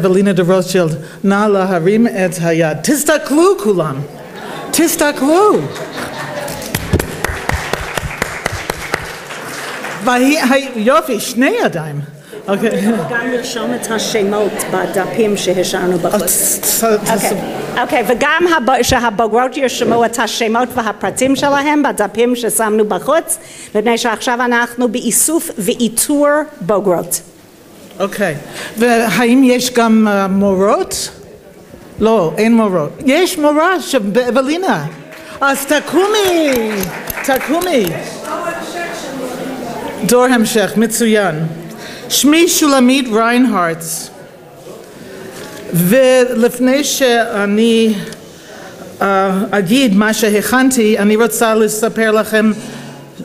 אוולינה דה-רוטשילד, נא להרים את היד. תסתכלו כולם, תסתכלו. יופי, שני ידיים. גם לרשום את השמות בדפים שהשארנו בחוץ. אוקיי, וגם שהבוגרות ירשמו את השמות והפרטים שלהם בדפים ששמנו בחוץ, מפני שעכשיו אנחנו באיסוף ואיתור בוגרות. אוקיי, והאם יש גם מורות? לא, אין מורות. יש מורה באוולינה. אז תקומי, תקומי. דור המשך, מצוין. שמי שולמית ריינהרץ. ולפני שאני אגיד מה שהכנתי, אני רוצה לספר לכם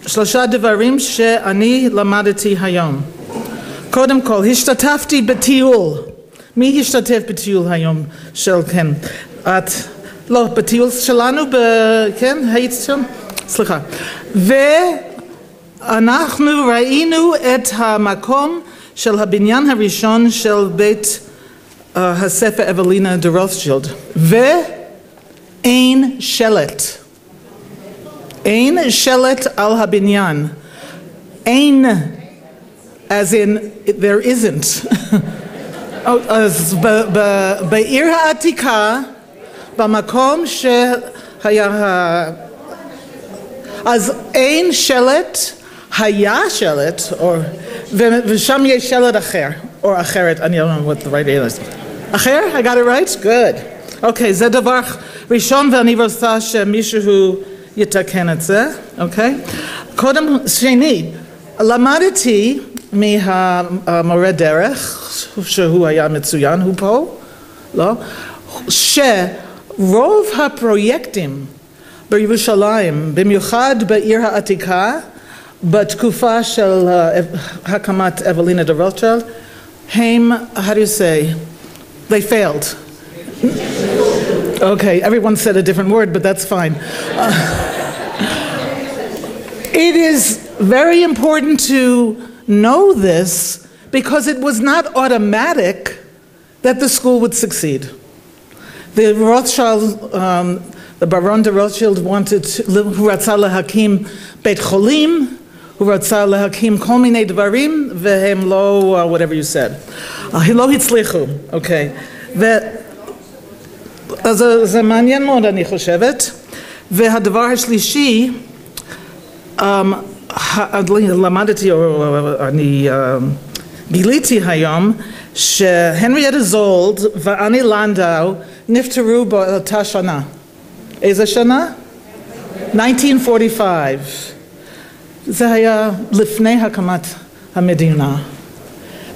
3 דברים שאני למדתי היום. קודם כל, השתתפתי בטיול. מי השתתף בטיול היום? כן. את? לא, בטיול שלנו, כן? היית שם? סליחה. ואנחנו ראינו את המקום של הבניין הראשון של בית הספר אוולינה דה-רוטשילד. ואין שלט. אין שלט על הבניין. אין. As in, there isn't. אז בעיר העתיקה, במקום שהיה, אז אין שלט, היה שלט, ושם יש שלט אחר, או אחרת, I don't know what the right is. אחר? I got it right? Good. אוקיי, זה דבר ראשון, ואני רוצה שמישהו יתקן את זה, אוקיי? קודם, שני, למדתי מהמורה דרך, שהוא היה מצוין, הוא פה, לא? שרוב הפרויקטים בירושלים, במיוחד בעיר העתיקה, בתקופה של הקמת אוולינה דה-רוטשילד, הם, how do you say, they failed. Okay, everyone said a different word, but that's fine. It is very important to know this because it was not automatic that the school would succeed. The Rothschild, the Baron de Rothschild wanted to, הוא רצה להקים בית חולים, הוא רצה להקים כל מיני דברים, והם לא, whatever you said. הם לא הצליחו, אוקיי. אז זה מעניין מאוד, אני חושבת. והדבר השלישי, למדתי, אני גיליתי היום שהנריאטה זולד ואני לנדאו נפטרו באותה שנה. איזה שנה? 1945. זה היה לפני הקמת המדינה.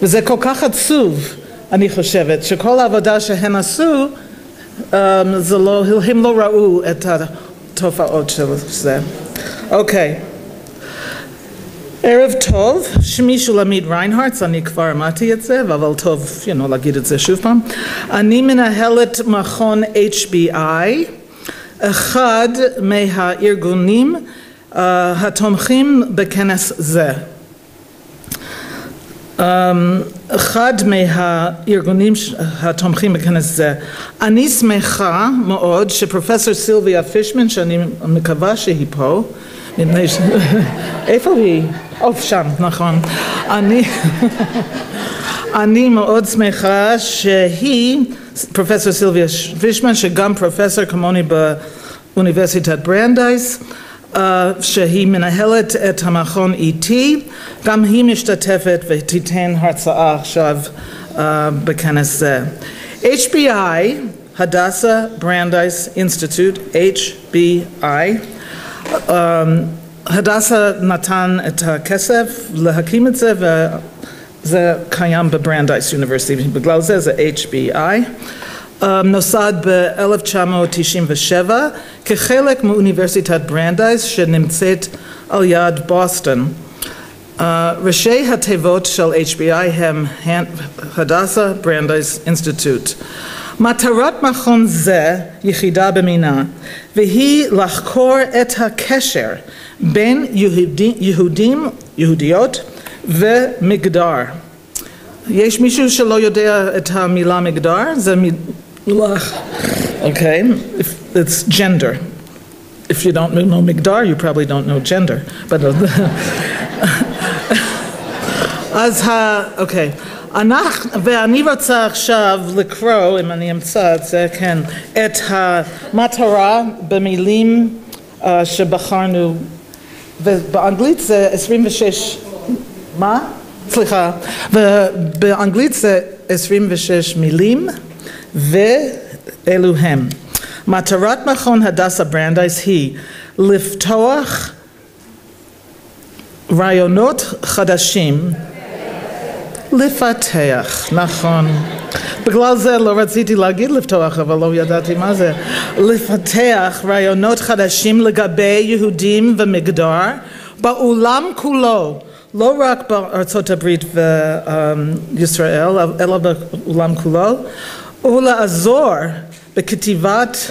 וזה כל כך עצוב, אני חושבת, שכל העבודה שהן עשו, הם לא ראו את התופעות של זה. אוקיי. ערב טוב, שמי שולמית ריינהרץ, אני כבר אמרתי את זה, אבל טוב, להגיד את זה שוב פעם. אני מנהלת מכון HBI, אחד מהארגונים התומכים בכנס זה. אחד מהארגונים התומכים בכנס זה. אני שמחה מאוד שפרופסור סילביה פישמן, שאני מקווה שהיא פה, איפה היא? שם, נכון. אני מאוד שמחה שהיא, פרופסור סילביה פישמן, שגם פרופסור כמוני באוניברסיטת ברנדייס, שהיא מנהלת את המכון איתי, גם היא משתתפת ותיתן הרצאה עכשיו בכנס זה. HBI, הדסה ברנדייס אינסטיטוט, HBI, הדסה נתן את הכסף להקים את זה, וזה קיים בברנדייס אוניברסיטי, בגלל זה זה HBI. נוסד ב-1997 כחלק מאוניברסיטת ברנדייס שנמצאת על יד בוסטון. ראשי התיבות של HBI הם הדסה ברנדייס אינסטיטוט. מטרת מכון זה יחידה במינה, והיא לחקור את הקשר בין יהודים, יהודיות ומגדר. יש מישהו שלא יודע את המילה מגדר? זה מילה, okay, it's gender. If you don't know מגדר, you probably don't know gender. But אז אוקיי. ואני רוצה עכשיו לקרוא, אם אני אמצא את זה, כן, את המטרה במילים שבחרנו, ובאנגלית זה 26, מה? סליחה, ובאנגלית זה 26 מילים, ואלו הם. מטרת מכון הדסה ברנדייס היא לפתוח רעיונות חדשים, לפתח, נכון. בגלל זה לא רציתי להגיד לפתוח, אבל לא ידעתי מה זה. לפתח רעיונות חדשים לגבי יהודים ומגדר בעולם כולו, לא רק בארצות הברית וישראל, אלא בעולם כולו, ולעזור בכתיבת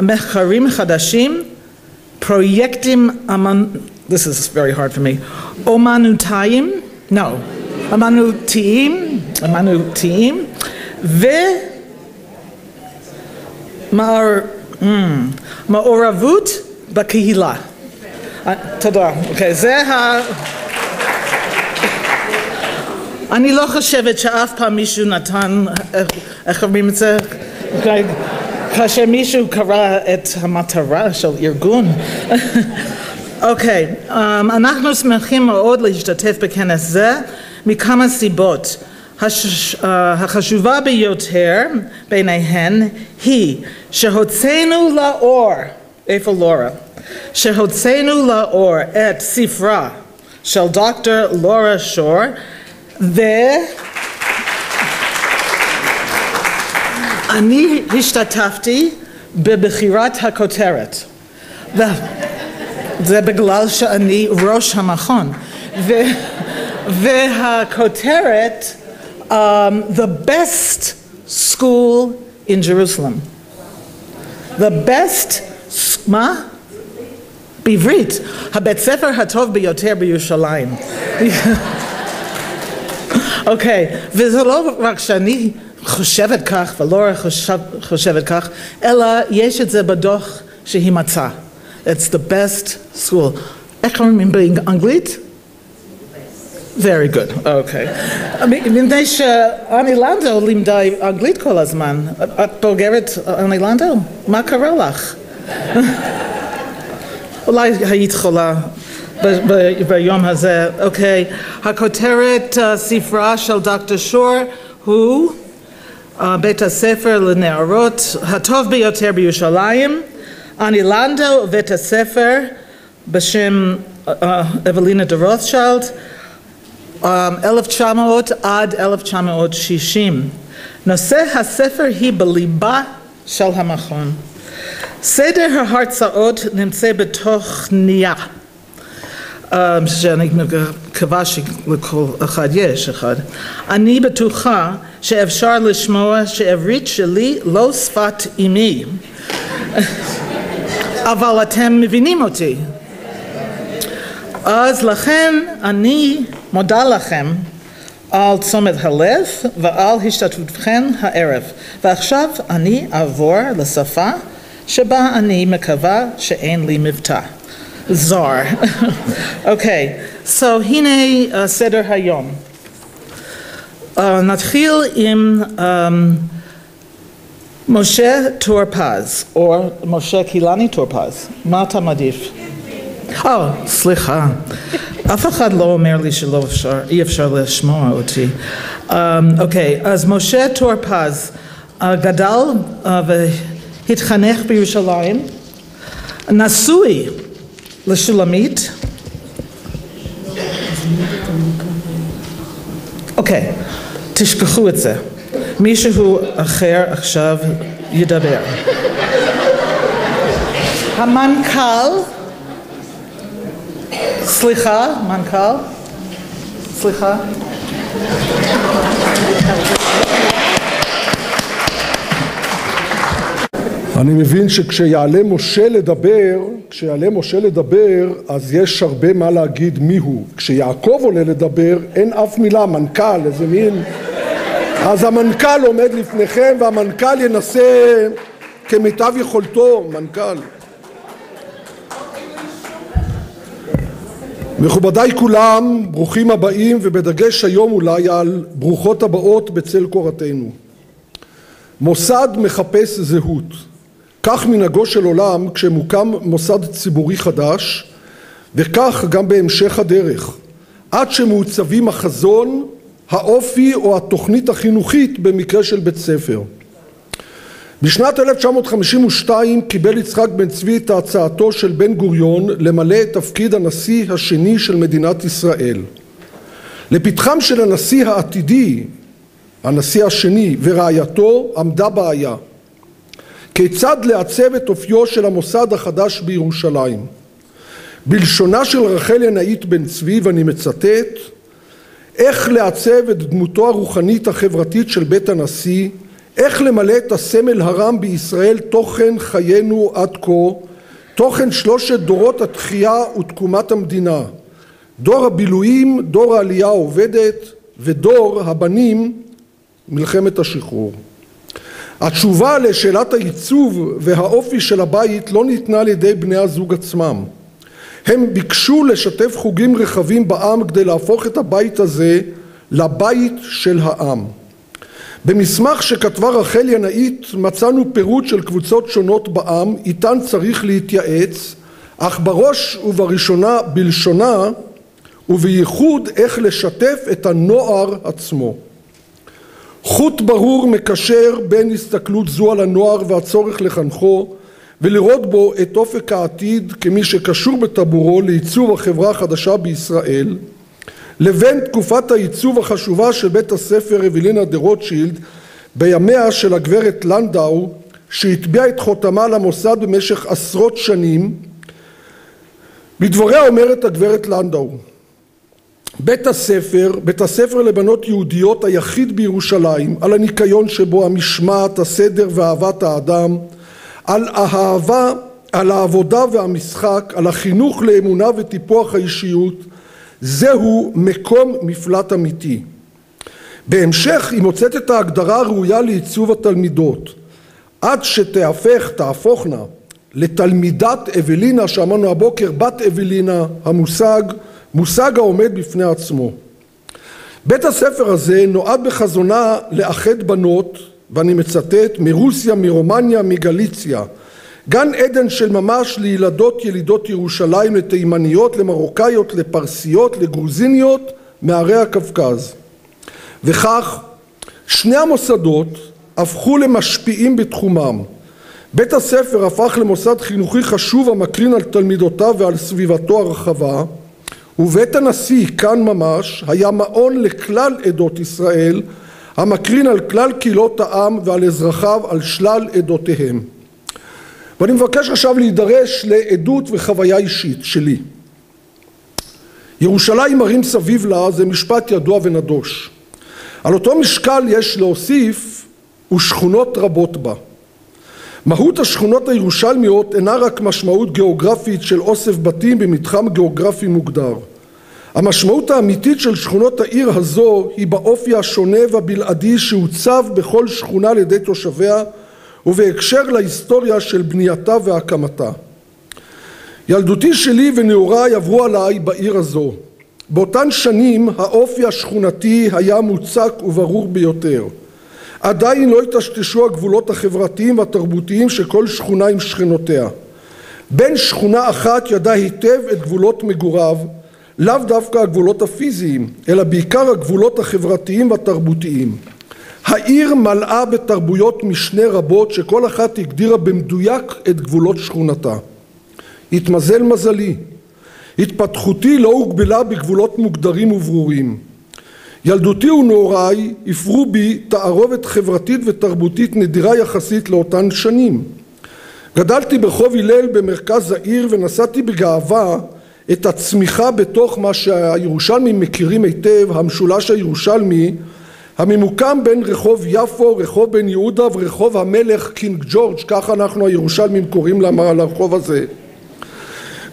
מחקרים חדשים, פרויקטים this is very hard for me, אומנותיים, אמנותיים ומעורבות בקהילה. תודה. אוקיי, זה אני לא חושבת שאף פעם מישהו נתן, איך אומרים את זה? כאשר מישהו קרא את המטרה של ארגון. אוקיי, אנחנו שמחים מאוד להשתתף בכנס זה מכמה סיבות. החשובה ביותר ביניהן היא שהוצאנו לאור, איפה לורה? שהוצאנו לאור את ספרה של דוקטור לורה שור, ואני השתתפתי בבחירת הכותרת. זה בגלל שאני ראש המכון. והכותרת, the best school in Jerusalem. The best, מה? בעברית, הבית ספר הטוב ביותר בירושלים. אוקיי, וזה לא רק שאני חושבת כך ולא חושבת כך, אלא יש את זה בדוח שהיא מצאה. It's the best school. איך אומרים באנגלית? Very good, אוקיי. מפני שאני לנדו לימדה אנגלית כל הזמן. את בוגרת אני לנדו? מה קרה לך? אולי היית חולה ביום הזה. אוקיי, הכותרת ספרה של דוקטור שור הוא בית הספר לנערות הטוב ביותר בירושלים. אני לנדו בית הספר בשם אוולינה דה-רוטשילד, 1900 עד 1960. נושא הספר היא בליבה של המכון. סדר ההרצאות נמצא בתוך נייר, שאני מקווה שלכל אחד יש אחד. אני בטוחה שאפשר לשמוע שעברית שלי לא שפת אמי, אבל אתם מבינים אותי. אז לכן אני מודה לכם על תשומת הלב ועל השתתפותכם הערב. ועכשיו אני אעבור לשפה שבה אני מקווה שאין לי מבטא. זר. אוקיי, so הנה סדר היום. נתחיל עם משה טור-פז, או משה קילני טור-פז. מה אתה מעדיף? סליחה. אף אחד לא אומר לי אי אפשר לשמוע אותי. אוקיי, אז משה טור-פז גדל והתחנך בירושלים, נשוי לשולמית. אוקיי, תשכחו את זה. מישהו אחר עכשיו ידבר. המנכ"ל, סליחה, מנכ"ל, סליחה. אני מבין שכשיעלה משה לדבר, כשיעלה משה לדבר, אז יש הרבה מה להגיד מיהו. כשיעקב עולה לדבר, אין אף מילה, מנכ"ל, איזה מין... אז המנכ"ל עומד לפניכם, והמנכ"ל ינסה כמיטב יכולתו, מנכ"ל. מכובדיי כולם, ברוכים הבאים, ובדגש היום אולי על ברוכות הבאות בצל קורתנו. מוסד מחפש זהות. כך מנהגו של עולם כשמוקם מוסד ציבורי חדש, וכך גם בהמשך הדרך, עד שמעוצבים החזון, האופי או התוכנית החינוכית במקרה של בית ספר. בשנת 1952 קיבל יצחק בן-צבי את הצעתו של בן גוריון למלא את תפקיד הנשיא השני של מדינת ישראל. לפתחם של הנשיא העתידי, הנשיא השני ורעייתו, עמדה בעיה. כיצד לעצב את אופיו של המוסד החדש בירושלים? בלשונה של רחל ינאית בן-צבי, ואני מצטט, איך לעצב את דמותו הרוחנית החברתית של בית הנשיא, איך למלא את הסמל הרם בישראל תוכן חיינו עד כה, תוכן שלושת דורות התחייה ותקומת המדינה, דור הבילויים, דור העלייה העובדת ודור הבנים, מלחמת השחרור. התשובה לשאלת העיצוב והאופי של הבית לא ניתנה על ידי בני הזוג עצמם. הם ביקשו לשתף חוגים רחבים בעם כדי להפוך את הבית הזה לבית של העם. במסמך שכתבה רחל ינאית מצאנו פירוט של קבוצות שונות בעם, איתן צריך להתייעץ, אך בראש ובראשונה בלשונה ובייחוד איך לשתף את הנוער עצמו. חוט ברור מקשר בין הסתכלות זו על הנוער והצורך לחנכו ולראות בו את אופק העתיד כמי שקשור בטבורו לעיצוב החברה החדשה בישראל, לבין תקופת העיצוב החשובה של בית הספר אוולינה דה-רוטשילד בימיה של הגברת לנדאו, שהטביעה את חותמה למוסד במשך עשרות שנים. בדבריה אומרת הגברת לנדאו, בית הספר לבנות יהודיות היחיד בירושלים, על הניקיון שבו, המשמעת, הסדר ואהבת האדם, על העבודה והמשחק, על החינוך לאמונה וטיפוח האישיות, זהו מקום מפלט אמיתי. בהמשך היא מוצאת את ההגדרה הראויה לעיצוב התלמידות, עד תהפוכנה לתלמידת אוולינה, שאמרנו הבוקר, בת אוולינה, מושג העומד בפני עצמו. בית הספר הזה נועד בחזונה לאחד בנות, ואני מצטט, מרוסיה, מרומניה, מגליציה, גן עדן של ממש לילדות ילידות ירושלים, לתימניות, למרוקאיות, לפרסיות, לגרוזיניות, מערי הקווקז. וכך שני המוסדות הפכו למשפיעים בתחומם. בית הספר הפך למוסד חינוכי חשוב המקרין על תלמידותיו ועל סביבתו הרחבה, ובית הנשיא כאן ממש היה מעון לכלל עדות ישראל, המקרין על כלל קהילות העם ועל אזרחיו על שלל עדותיהם. ואני מבקש עכשיו להידרש לעדות וחוויה אישית שלי. ירושלים מרים סביב לה זה משפט ידוע ונדוש. על אותו משקל יש להוסיף ושכונות רבות בה. מהות השכונות הירושלמיות אינה רק משמעות גיאוגרפית של אוסף בתים במתחם גיאוגרפי מוגדר. המשמעות האמיתית של שכונות העיר הזו היא באופי השונה והבלעדי שהוצב בכל שכונה על ידי תושביה ובהקשר להיסטוריה של בנייתה והקמתה. ילדותי שלי ונעוריי עברו עליי בעיר הזו. באותן שנים האופי השכונתי היה מוצק וברור ביותר. עדיין לא התשתשו הגבולות החברתיים והתרבותיים של כל שכונה עם שכנותיה. בין שכונה אחת ידע היטב את גבולות מגוריו, לאו דווקא הגבולות הפיזיים, אלא בעיקר הגבולות החברתיים והתרבותיים. העיר מלאה בתרבויות משנה רבות שכל אחת הגדירה במדויק את גבולות שכונתה. התמזל מזלי. התפתחותי לא הוגבלה בגבולות מוגדרים וברורים. ילדותי ונעוריי הפרו בי תערובת חברתית ותרבותית נדירה יחסית לאותן שנים. גדלתי ברחוב הלל במרכז העיר ונשאתי בגאווה את הצמיחה בתוך מה שהירושלמים מכירים היטב, המשולש הירושלמי, הממוקם בין רחוב יפו, רחוב בן יהודה ורחוב המלך קינג ג'ורג', כך אנחנו הירושלמים קוראים לרחוב הזה.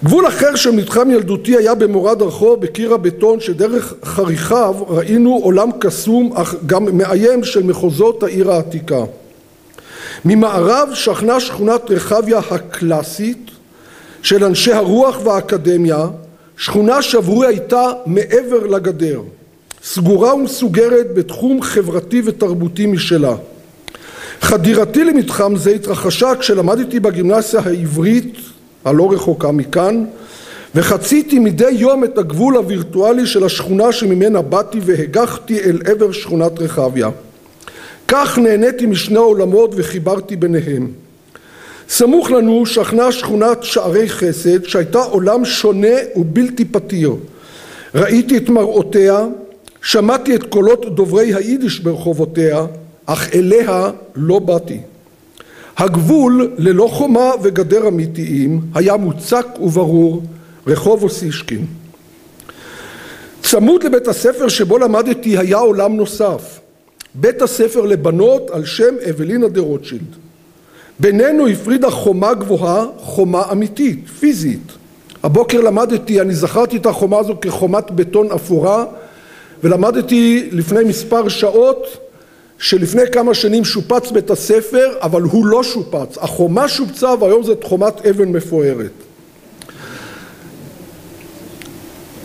גבול אחר של מתחם ילדותי היה במורד הרחוב בקיר הבטון, שדרך חריכיו ראינו עולם קסום אך גם מאיים של מחוזות העיר העתיקה. ממערב שכנה שכונת רחביה הקלאסית של אנשי הרוח והאקדמיה, שכונה שעבורי הייתה מעבר לגדר, סגורה ומסוגרת בתחום חברתי ותרבותי משלה. חדירתי למתחם זה התרחשה כשלמדתי בגימנסיה העברית הלא רחוקה מכאן, וחציתי מדי יום את הגבול הווירטואלי של השכונה שממנה באתי והגחתי אל עבר שכונת רחביה. כך נהניתי משני העולמות וחיברתי ביניהם. סמוך לנו שכנה שכונת שערי חסד שהייתה עולם שונה ובלתי פתיר. ראיתי את מראותיה, שמעתי את קולות דוברי היידיש ברחובותיה, אך אליה לא באתי. הגבול ללא חומה וגדר אמיתיים היה מוצק וברור, רחוב אוסישקין. צמוד לבית הספר שבו למדתי היה עולם נוסף, בית הספר לבנות על שם אוולינה דה-רוטשילד. בינינו הפרידה חומה גבוהה, חומה אמיתית, פיזית. הבוקר למדתי, אני זכרתי את החומה הזו כחומת בטון אפורה, ולמדתי לפני מספר שעות שלפני כמה שנים שופץ בית הספר, אבל הוא לא שופץ. החומה שופצה והיום זאת חומת אבן מפוארת.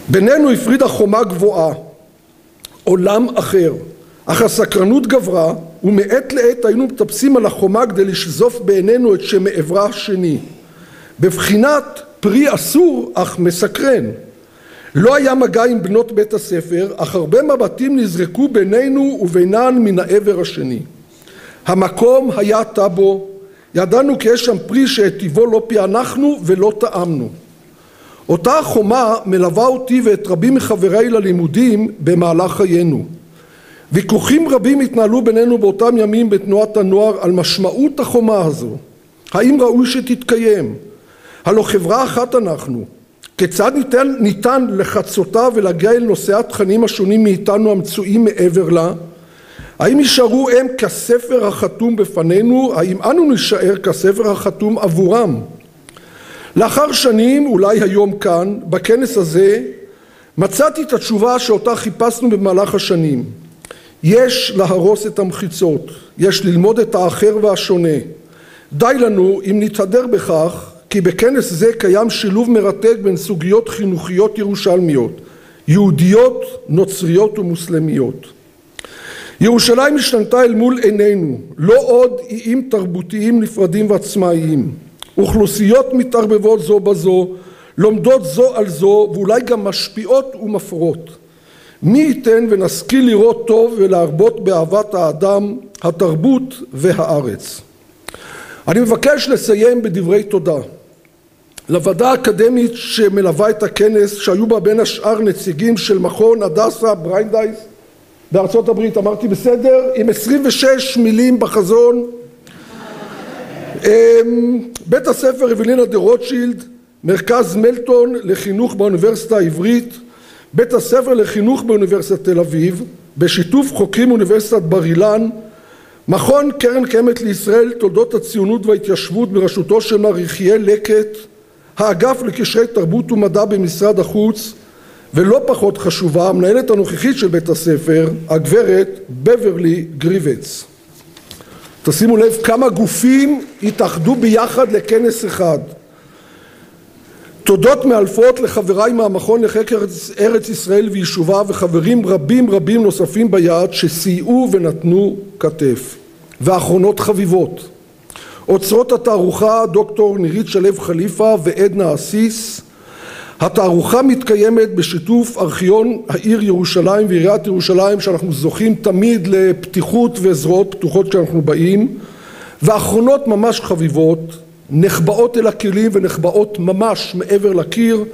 בינינו הפרידה חומה גבוהה, עולם אחר, אך הסקרנות גברה, ומעת לעת היינו מטפסים על החומה כדי לשזוף בעינינו את שמעברה השני. בבחינת פרי אסור אך מסקרן. לא היה מגע עם בנות בית הספר, אך הרבה מבטים נזרקו בינינו ובינן מן העבר השני. המקום היה טאבו, ידענו כי יש שם פרי שהטיבו לא פענחנו ולא טעמנו. אותה החומה מלווה אותי ואת רבים מחבריי ללימודים במהלך חיינו. ויכוחים רבים התנהלו בינינו באותם ימים בתנועת הנוער על משמעות החומה הזו. האם ראוי שתתקיים? הלא חברה אחת אנחנו. כיצד ניתן לחצותה ולהגיע אל נושאי התכנים השונים מאיתנו המצויים מעבר לה? האם יישארו הם כספר החתום בפנינו? האם אנו נשאר כספר החתום עבורם? לאחר שנים, אולי היום כאן, בכנס הזה, מצאתי את התשובה שאותה חיפשנו במהלך השנים. יש להרוס את המחיצות, יש ללמוד את האחר והשונה. די לנו אם נתהדר בכך, כי בכנס זה קיים שילוב מרתק בין סוגיות חינוכיות ירושלמיות, יהודיות, נוצריות ומוסלמיות. ירושלים השתנתה אל מול עינינו, לא עוד איים תרבותיים נפרדים ועצמאיים. אוכלוסיות מתערבבות זו בזו, לומדות זו על זו ואולי גם משפיעות ומפרות. מי ייתן ונשכיל לראות טוב ולהרבות באהבת האדם, התרבות והארץ. אני מבקש לסיים בדברי תודה לוועדה האקדמית שמלווה את הכנס, שהיו בה בין השאר נציגים של מכון הדסה בריידייס בארצות הברית, אמרתי בסדר, עם 26 מילים בחזון. בית הספר אוולינה דה-רוטשילד, מרכז מלטון לחינוך באוניברסיטה העברית, בית הספר לחינוך באוניברסיטת תל אביב, בשיתוף חוקרים אוניברסיטת בר אילן, מכון קרן קיימת לישראל, תולדות הציונות וההתיישבות בראשותו של מר יחיאל לקט, האגף לקשרי תרבות ומדע במשרד החוץ, ולא פחות חשובה, המנהלת הנוכחית של בית הספר, הגברת בברלי גריבץ. תשימו לב כמה גופים התאחדו ביחד לכנס אחד. תודות מאלפות לחבריי מהמכון לחקר ארץ ישראל ויישובה וחברים רבים נוספים ביד שסייעו ונתנו כתף. ואחרונות חביבות. אוצרות התערוכה דוקטור נירית שלב חליפה ועדנה אסיס. התערוכה מתקיימת בשיתוף ארכיון העיר ירושלים ועיריית ירושלים, שאנחנו זוכים תמיד לפתיחות וזרועות פתוחות כשאנחנו באים. ואחרונות ממש חביבות, נחבאות אל הכלים ונחבאות ממש מעבר לקיר,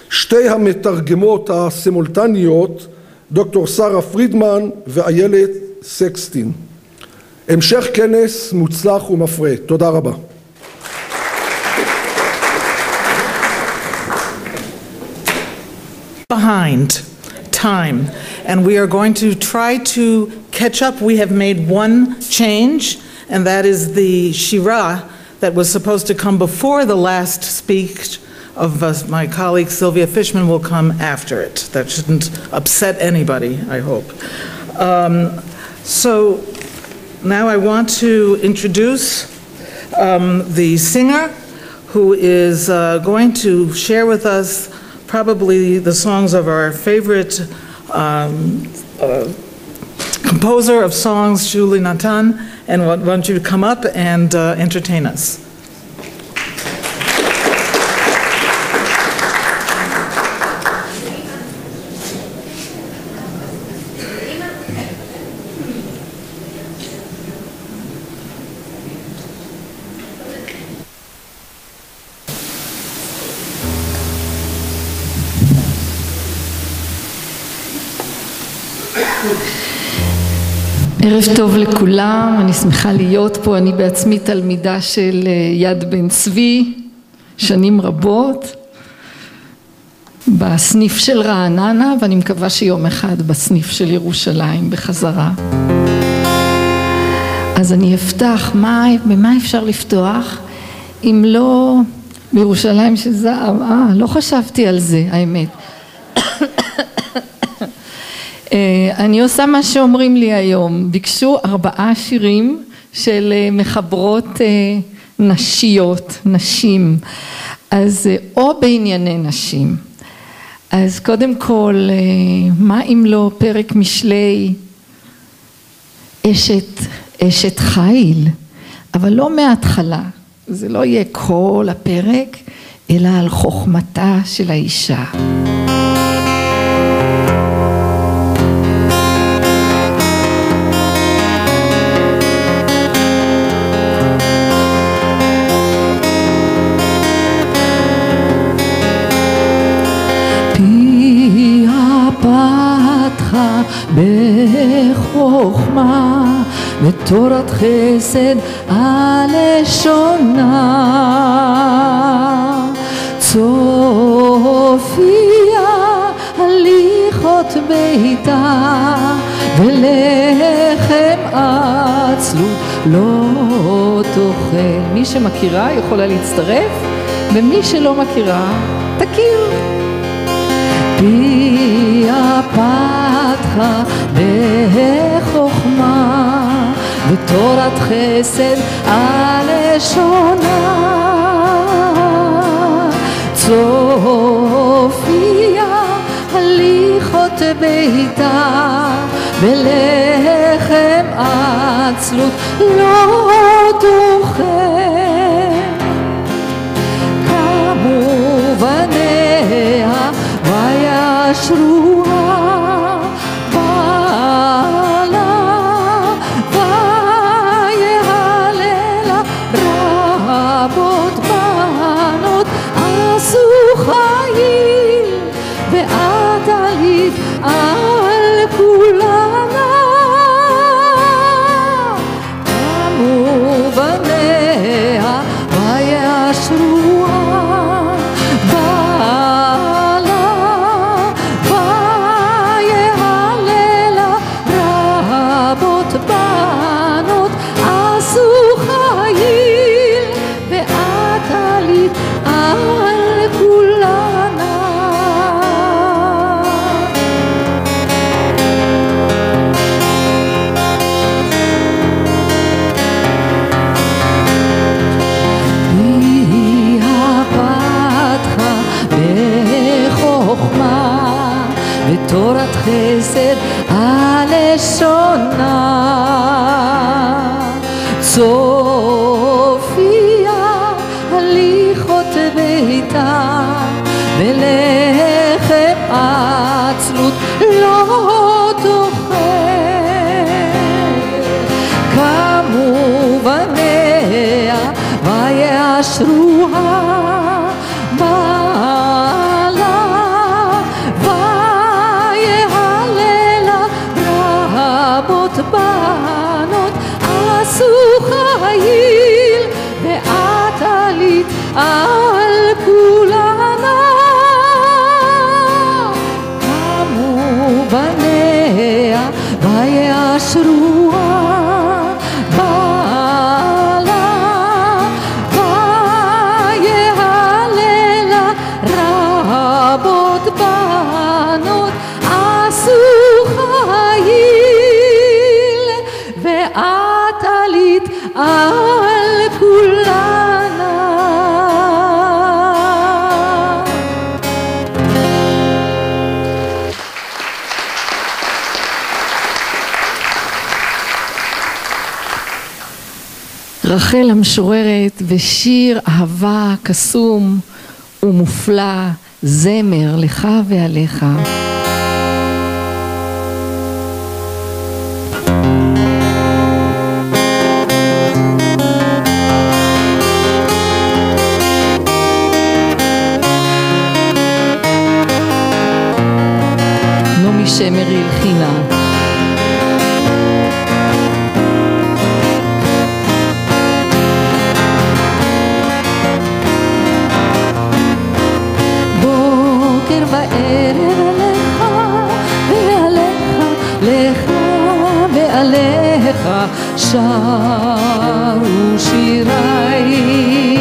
שתי המתרגמות הסימולטניות, דוקטור שרה פרידמן ואיילת סקסטין. המשך כנס מוצלח ומפרה. תודה רבה. Behind time, and we are going to try to catch up. We have made one change, and that is the Shira that was supposed to come before the last speech of us, my colleague Sylvia Fishman will come after it. That shouldn't upset anybody, I hope. So now I want to introduce the singer who is going to share with us probably the songs of our favorite composer of songs, Julie Natan, and I want you to come up and entertain us. ערב טוב לכולם, אני שמחה להיות פה, אני בעצמי תלמידה של יד בן-צבי, שנים רבות, בסניף של רעננה, ואני מקווה שיום אחד בסניף של ירושלים בחזרה. אז אני אפתח, במה אפשר לפתוח? אם לא בירושלים של זהב, לא חשבתי על זה, האמת. אני עושה מה שאומרים לי היום, ביקשו 4 שירים של מחברות נשיות, נשים, אז או בענייני נשים. אז קודם כל, מה אם לא פרק משלי אשת חיל, אבל לא מההתחלה, זה לא יהיה כל הפרק, אלא על חוכמתה של האישה. בחוכמה ותורת חסד הלשונה צופיה הליכות ביתה ולחם עצלות לא תאכל. מי שמכירה יכולה להצטרף, ומי שלא מכירה תכיר. פיה פתחה בחוכמה ותורת חסד הלשונה צופיה הליכות ביתה ולחם עצלות לא תאכל. קמו בניה וישרוה בעלה ויהללה רבות בנות עשו חיל ועטלית על כולנה קמו בניה וישרוה תורת חסד הלשונה צופיה הליכות ביתה ולחם עצלות לא תאכל. קמו בניה וישרוה בנות עשו חיל ועטלית על כולנה קמו בניה וישרוה בעלה ויהללה רחל המשוררת ושיר אהבה קסום ומופלא, זמר לך ועליך. נעמי שמרי הלחינה. עליך שרו שירי,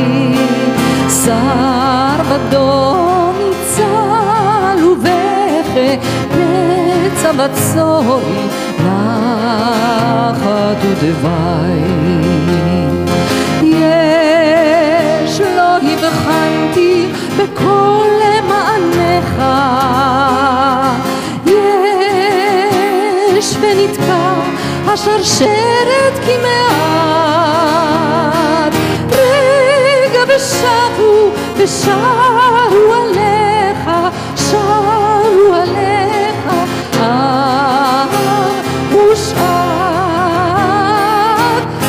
שר בדום ניצל ובכה פצע בצורי נחת ודווי. יש לא הבחנתי בכל למענך, יש ונתקע השרשרת כמעט, רגע ושבו ושרו עליך, שרו עליך ושעת,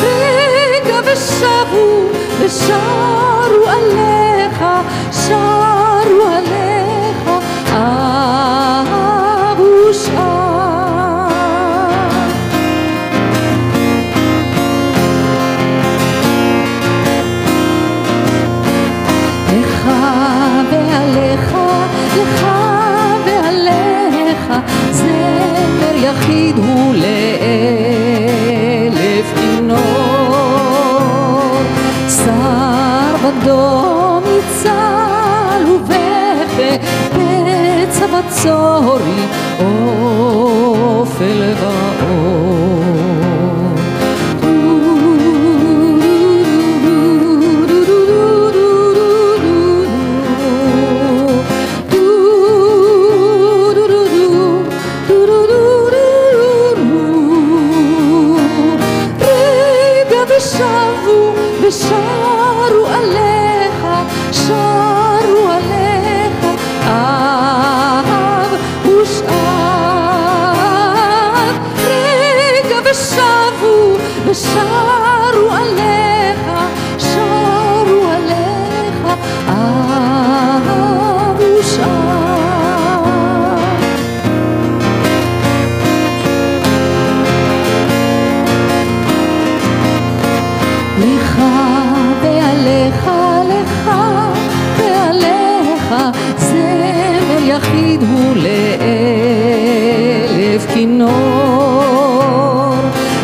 רגע ושבו ושרו עליך, שרו עליך ושעת. יחיד הוא לאלף כינור, שר בדום ניצל ובכה פצע בצורי אופל באור. שרו עליך, שרו עליך אהב ושעת, רגע ושבו ושרו עליך, שרו עליך אהב ושעת. לך ועליך, לך ועליך, זמר יחיד הוא לאלף כינור,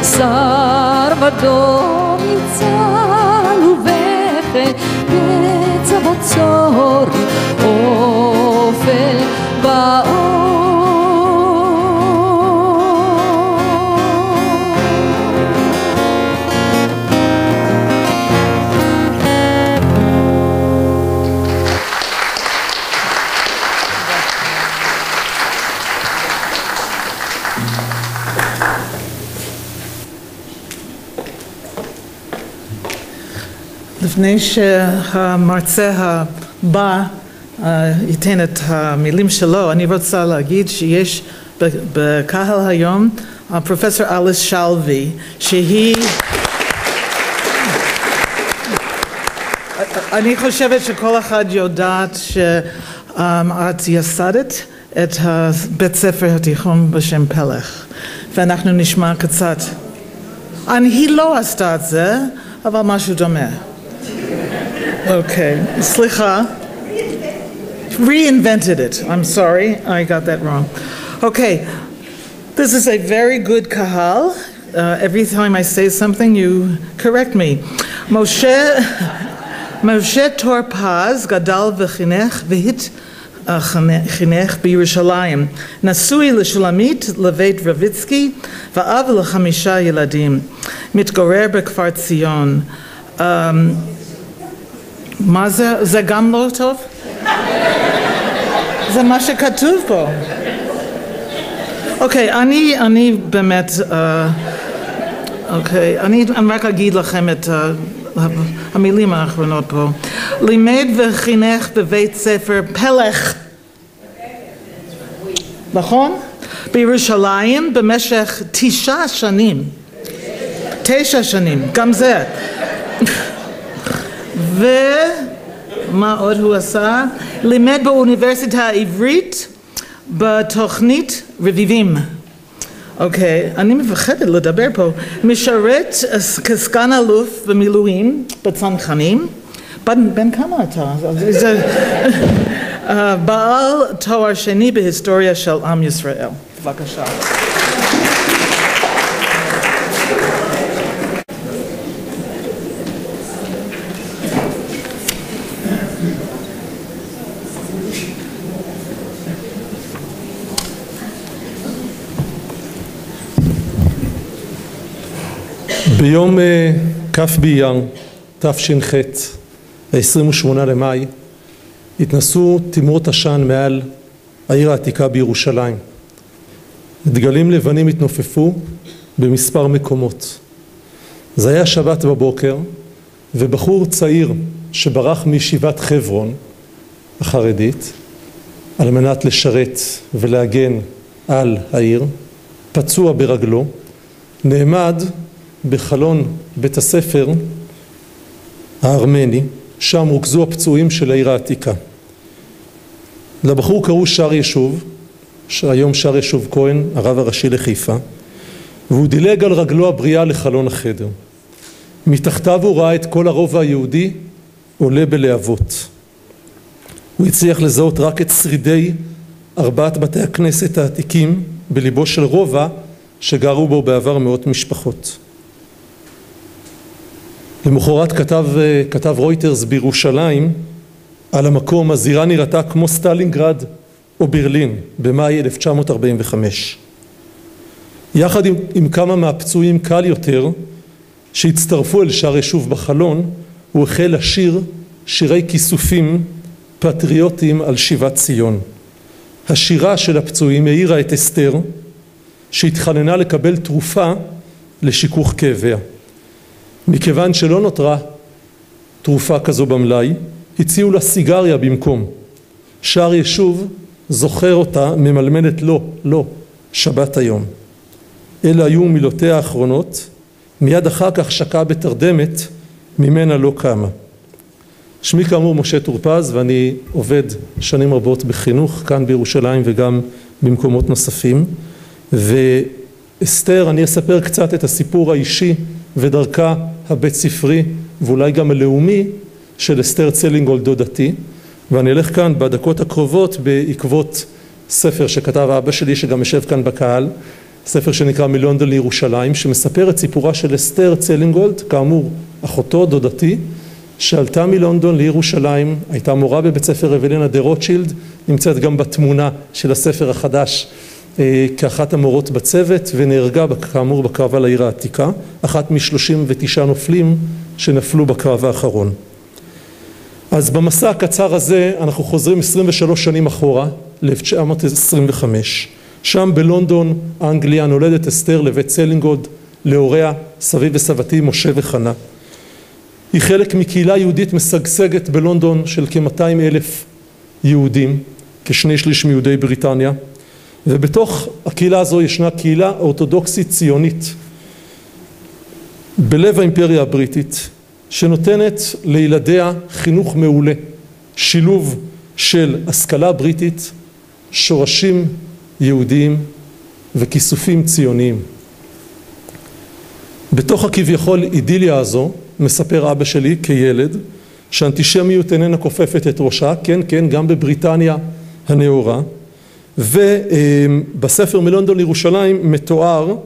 שר בדום ניצל ובכה פצע בצורי אופל באור. לפני שהמרצה הבא ייתן את המילים שלו, אני רוצה להגיד שיש בקהל היום פרופסור אליס שלוי, שהיא... אני חושבת שכל אחד יודעת שאת יסדת את בית ספר התיכון בשם פלך, ואנחנו נשמע קצת. היא לא עשתה את זה, אבל משהו דומה. Okay, slicha. Reinvented it. I'm sorry, I got that wrong. Okay, this is a very good kahal. Every time I say something, you correct me. Moshe טור-פז גדל וחינך חינך בירושלים. נשוי לשולמית לבית רביצקי ואב ל5 ילדים. מתגורר בכפר ציון. מה זה? זה גם לא טוב? זה מה שכתוב פה. אוקיי, אני באמת אוקיי, אני רק אגיד לכם את המילים האחרונות פה. לימד וחינך בבית ספר פלך, נכון? בירושלים במשך 9 שנים. 9 שנים, גם זה. ומה עוד הוא עשה? לימד באוניברסיטה העברית בתוכנית רביבים. אוקיי, אני מפחדת לדבר פה. משרת כסגן אלוף במילואים בצנחנים. בן כמה אתה? בעל תואר שני בהיסטוריה של עם ישראל. בבקשה. ביום כ' באייר תש"ח, ה-28 למאי, התנסו תימרות עשן מעל העיר העתיקה בירושלים. דגלים לבנים התנופפו במספר מקומות. זה היה שבת בבוקר, ובחור צעיר שברח מישיבת חברון החרדית על מנת לשרת ולהגן על העיר, פצוע ברגלו, נעמד בחלון בית הספר הארמני, שם רוכזו הפצועים של העיר העתיקה. לבחור קראו שר יישוב, היום שר יישוב כהן, הרב הראשי לחיפה, והוא דילג על רגלו הבריאה לחלון החדר. מתחתיו הוא ראה את כל הרובע היהודי עולה בלהבות. הוא הצליח לזהות רק את שרידי 4 בתי הכנסת העתיקים בליבו של רובע שגרו בו בעבר מאות משפחות. למחרת כתב רויטרס בירושלים על המקום: הזירה נראתה כמו סטלינגרד או ברלין במאי 1945. יחד עם כמה מהפצועים קל יותר שהצטרפו אל שר יישוב בחלון, הוא החל לשיר שירי כיסופים פטריוטיים על שיבת ציון. השירה של הפצועים העירה את אסתר שהתחננה לקבל תרופה לשיכוך כאביה. מכיוון שלא נותרה תרופה כזו במלאי, הציעו לה סיגריה במקום. שר יישוב זוכר אותה, ממלמלת לא, שבת היום. אלה היו מילותיה האחרונות, מיד אחר כך שקעה בתרדמת, ממנה לא קמה. שמי כאמור משה טור-פז, ואני עובד שנים רבות בחינוך, כאן בירושלים וגם במקומות נוספים. ואסתר, אני אספר קצת את הסיפור האישי ודרכה הבית ספרי ואולי גם הלאומי של אסתר צלינגולד דודתי, ואני אלך כאן בדקות הקרובות בעקבות ספר שכתב אבא שלי שגם יושב כאן בקהל, ספר שנקרא מלונדון לירושלים, שמספר את סיפורה של אסתר צלינגולד, כאמור אחותו דודתי, שעלתה מלונדון לירושלים, הייתה מורה בבית ספר אוולינה דה-רוטשילד, נמצאת גם בתמונה של הספר החדש כאחת המורות בצוות, ונהרגה כאמור בקרב על העיר העתיקה, אחת מ-39 נופלים שנפלו בקרב האחרון. אז במסע הקצר הזה אנחנו חוזרים 23 שנים אחורה, ל-1925. שם בלונדון, אנגליה, נולדת אסתר לבית צלינגולד, להוריה, סבי וסבתי משה וחנה. היא חלק מקהילה יהודית משגשגת בלונדון של כ-200,000 יהודים, כ2/3 מיהודי בריטניה, ובתוך הקהילה הזו ישנה קהילה אורתודוקסית ציונית בלב האימפריה הבריטית, שנותנת לילדיה חינוך מעולה, שילוב של השכלה בריטית, שורשים יהודיים וכיסופים ציוניים. בתוך הכביכול אידיליה הזו מספר אבא שלי כילד שאנטישמיות איננה כופפת את ראשה, כן, גם בבריטניה הנאורה, ובספר מלונדון לירושלים מתואר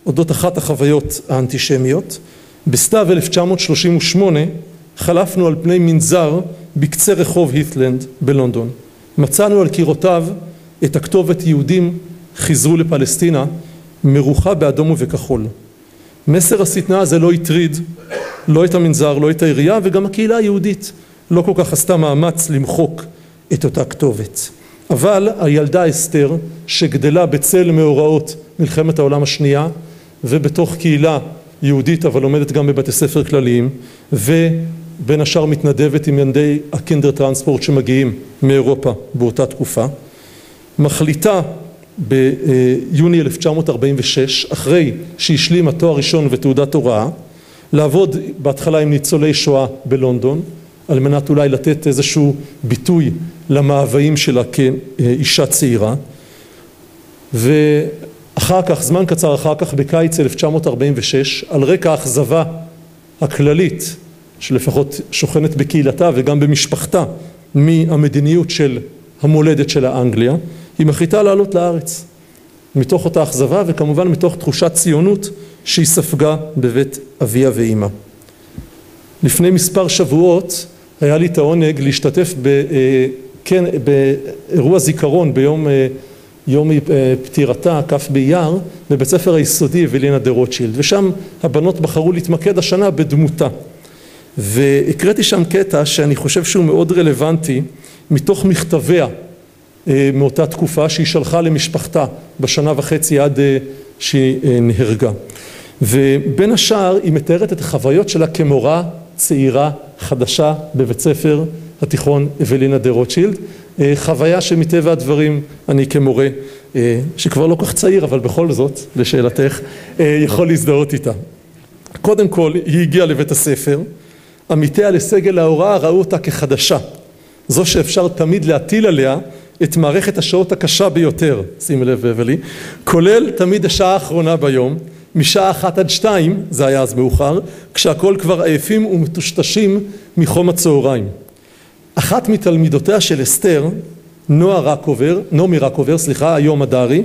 אודות אחת החוויות האנטישמיות. בסתיו 1938 חלפנו על פני מנזר בקצה רחוב הית'לנד בלונדון. מצאנו על קירותיו את הכתובת יהודים חזרו לפלסטינה, מרוחה באדום ובכחול. מסר השטנה הזה לא הטריד לא את המנזר, לא את העירייה, וגם הקהילה היהודית לא כל כך עשתה מאמץ למחוק את אותה כתובת. אבל הילדה אסתר שגדלה בצל מאורעות מלחמת העולם השנייה ובתוך קהילה יהודית אבל לומדת גם בבתי ספר כלליים, ובין השאר מתנדבת עם ילדי הקינדר טרנספורט שמגיעים מאירופה באותה תקופה. מחליטה ביוני 1946, אחרי שהשלימה תואר ראשון ותעודת הוראה, לעבוד בהתחלה עם ניצולי שואה בלונדון, על מנת אולי לתת איזשהו ביטוי למאוויים שלה כאישה צעירה. ואחר כך, זמן קצר אחר כך, בקיץ 1946, על רקע האכזבה הכללית, שלפחות שוכנת בקהילתה וגם במשפחתה, מהמדיניות של המולדת של האנגליה, היא מחליטה לעלות לארץ, מתוך אותה אכזבה וכמובן מתוך תחושת ציונות שהיא ספגה בבית אביה ואימא. לפני מספר שבועות היה לי את העונג להשתתף באירוע זיכרון ביום פטירתה, כף באייר, בבית ספר היסודי אוולינה דה-רוטשילד, ושם הבנות בחרו להתמקד השנה בדמותה. והקראתי שם קטע שאני חושב שהוא מאוד רלוונטי, מתוך מכתביה מאותה תקופה שהיא שלחה למשפחתה בשנה וחצי עד שהיא נהרגה. ובין השאר היא מתארת את החוויות שלה כמורה צעירה חדשה בבית ספר התיכון אוולינה דה-רוטשילד, חוויה שמטבע הדברים אני כמורה שכבר לא כך צעיר אבל בכל זאת לשאלתך יכול להזדהות איתה. קודם כל היא הגיעה לבית הספר, עמיתיה לסגל ההוראה ראו אותה כחדשה, זו שאפשר תמיד להטיל עליה את מערכת השעות הקשה ביותר, שימי לב אבלי, כולל תמיד השעה האחרונה ביום, משעה 1 עד 2, זה היה אז מאוחר, כשהכל כבר עייפים ומטושטשים מחום הצהריים. אחת מתלמידותיה של אסתר, נעמי רקובר, היום הדרי,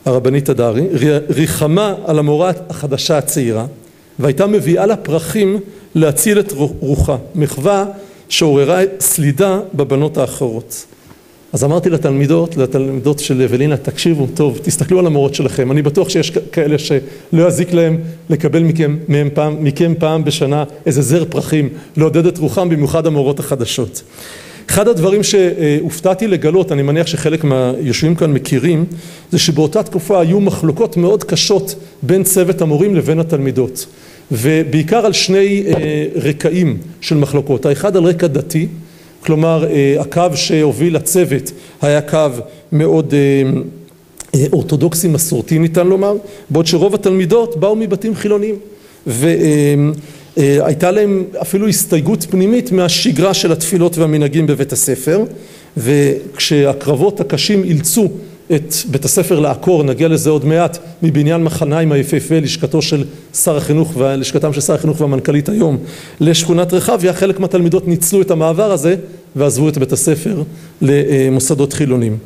הרבנית הדרי, ריחמה על המורה החדשה הצעירה, והייתה מביאה לה פרחים להציל את רוחה, מחווה שעוררה סלידה בבנות האחרות. אז אמרתי לתלמידות של אבלינה, תקשיבו טוב, תסתכלו על המורות שלכם, אני בטוח שיש כאלה שלא יזיק להם לקבל מכם פעם בשנה איזה זר פרחים, לעודד את רוחם, במיוחד המורות החדשות. אחד הדברים שהופתעתי לגלות, אני מניח שחלק מהיושבים כאן מכירים, זה שבאותה תקופה היו מחלוקות מאוד קשות בין צוות המורים לבין התלמידות, ובעיקר על שני רקעים של מחלוקות. האחד על רקע דתי, כלומר הקו שהוביל לצוות היה קו מאוד אורתודוקסי מסורתי ניתן לומר, בעוד שרוב התלמידות באו מבתים חילוניים והייתה להם אפילו הסתייגות פנימית מהשגרה של התפילות והמנהגים בבית הספר, וכשהקרבות הקשים אילצו את בית הספר לעקור, נגיע לזה עוד מעט, מבניין מחניים היפהפה לשכתו של שר החינוך ולשכתם של שר החינוך והמנכ"לית היום לשכונת רחביה, חלק מהתלמידות ניצלו את המעבר הזה ועזבו את בית הספר למוסדות חילונים.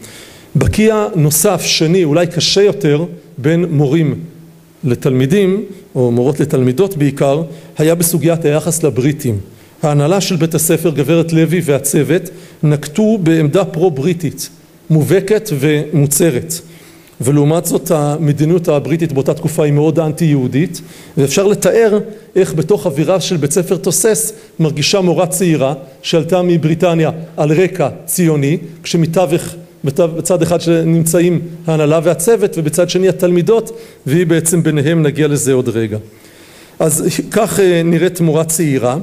בקיע נוסף שני, אולי קשה יותר, בין מורים לתלמידים או מורות לתלמידות בעיקר, היה בסוגיית היחס לבריטים. ההנהלה של בית הספר, גברת לוי והצוות, נקטו בעמדה פרו-בריטית מובהקת ומוצרת, ולעומת זאת המדיניות הבריטית באותה תקופה היא מאוד אנטי-יהודית, ואפשר לתאר איך בתוך אווירה של בית ספר תוסס מרגישה מורה צעירה שעלתה מבריטניה על רקע ציוני, כשמתווך בצד אחד שנמצאים ההנהלה והצוות ובצד שני התלמידות, והיא בעצם ביניהם, נגיע לזה עוד רגע. אז כך נראית מורה צעירה,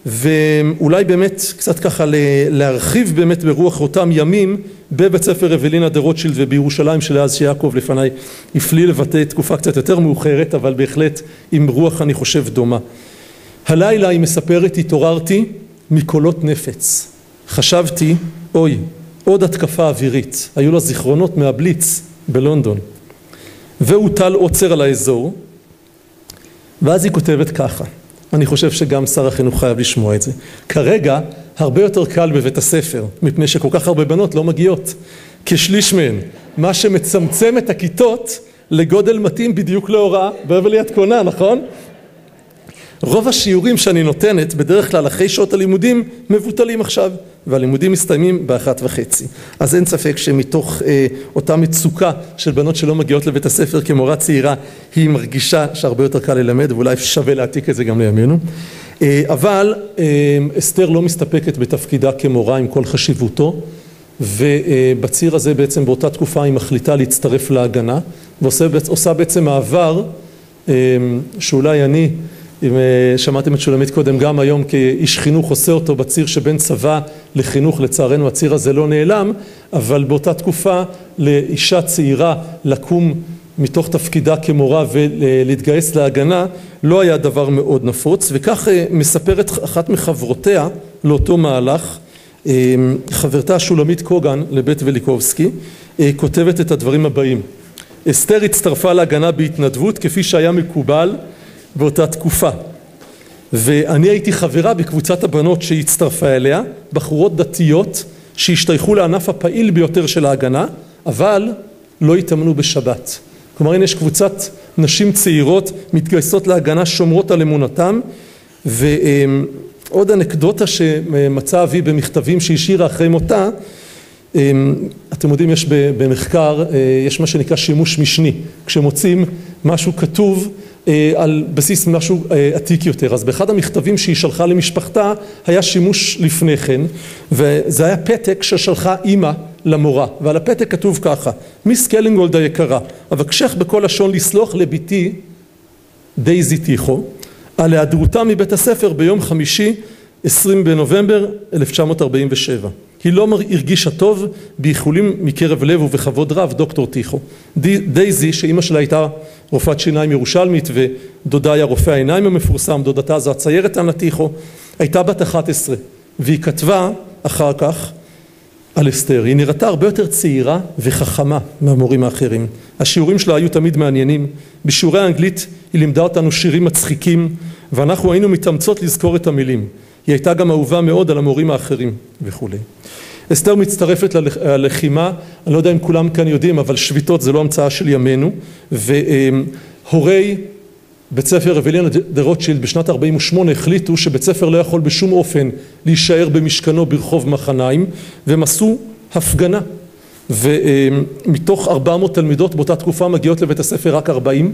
ואולי באמת קצת ככה להרחיב באמת ברוח אותם ימים בבית ספר אוולינה דה-רוטשילד ובירושלים שלאז שיעקב לפניי הפליא לבטא תקופה קצת יותר מאוחרת, אבל בהחלט עם רוח אני חושב דומה. הלילה היא מספרת, התעוררתי מקולות נפץ, חשבתי אוי עוד התקפה אווירית, היו לה זיכרונות מהבליץ בלונדון, והוטל עוצר על האזור, ואז היא כותבת ככה, אני חושב שגם שר החינוך חייב לשמוע את זה. כרגע הרבה יותר קל בבית הספר, מפני שכל כך הרבה בנות לא מגיעות, כשליש מהן, מה שמצמצם את הכיתות לגודל מתאים בדיוק להוראה, בהבליית קונה, נכון? רוב השיעורים שאני נותנת בדרך כלל אחרי שעות הלימודים מבוטלים עכשיו, והלימודים מסתיימים ב13:30. אז אין ספק שמתוך אותה מצוקה של בנות שלא מגיעות לבית הספר כמורה צעירה, היא מרגישה שהרבה יותר קל ללמד, ואולי שווה להעתיק את זה גם לימינו. אבל אסתר לא מסתפקת בתפקידה כמורה עם כל חשיבותו, ובציר הזה בעצם באותה תקופה היא מחליטה להצטרף להגנה, ועושה בעצם מעבר שאולי אני, אם שמעתם את שולמית קודם, גם היום כאיש חינוך עושה אותו בציר שבין צבא לחינוך, לצערנו הציר הזה לא נעלם, אבל באותה תקופה לאישה צעירה לקום מתוך תפקידה כמורה ולהתגייס להגנה לא היה דבר מאוד נפוץ, וכך מספרת אחת מחברותיה לאותו מהלך, חברתה שולמית קוגן לבית וליקובסקי, כותבת את הדברים הבאים: אסתר הצטרפה להגנה בהתנדבות כפי שהיה מקובל באותה תקופה, ואני הייתי חברה בקבוצת הבנות שהצטרפה אליה, בחורות דתיות שהשתייכו לענף הפעיל ביותר של ההגנה, אבל לא התאמנו בשבת. כלומר, הנה יש קבוצת נשים צעירות מתגייסות להגנה, שומרות על אמונתם. ועוד אנקדוטה שמצא אבי במכתבים שהשאירה אחרי מותה, אתם יודעים, יש במחקר, יש מה שנקרא שימוש משני, כשמוצאים משהו כתוב על בסיס משהו עתיק יותר. אז באחד המכתבים שהיא שלחה למשפחתה היה שימוש לפני כן, וזה היה פתק ששלחה אימא למורה, ועל הפתק כתוב ככה: מיס קלינגולד היקרה, אבקשך בכל לשון לסלוח לביתי דייזי טיחו על היעדרותה מבית הספר ביום חמישי 20 בנובמבר 1947. היא לא הרגישה טוב, באיחולים מקרב לב ובכבוד רב, דוקטור טיחו. דייזי, שאימא שלה הייתה רופאת שיניים ירושלמית ודודה היה רופא העיניים המפורסם, דודתה זו הציירת אנה טיחו, הייתה בת 11, והיא כתבה אחר כך על אסתר: היא נראתה הרבה יותר צעירה וחכמה מהמורים האחרים. השיעורים שלה היו תמיד מעניינים. בשיעורי האנגלית היא לימדה אותנו שירים מצחיקים, ואנחנו היינו מתאמצות לזכור את המילים. היא הייתה גם אהובה מאוד על המורים האחרים וכו'. אסתר מצטרפת ללחימה, אני לא יודע אם כולם כאן יודעים, אבל שביתות זה לא המצאה של ימינו, והורי בית ספר אוולינה דה-רוטשילד בשנת 48 החליטו שבית ספר לא יכול בשום אופן להישאר במשכנו ברחוב מחניים, והם עשו הפגנה, ומתוך 400 תלמידות באותה תקופה מגיעות לבית הספר רק 40,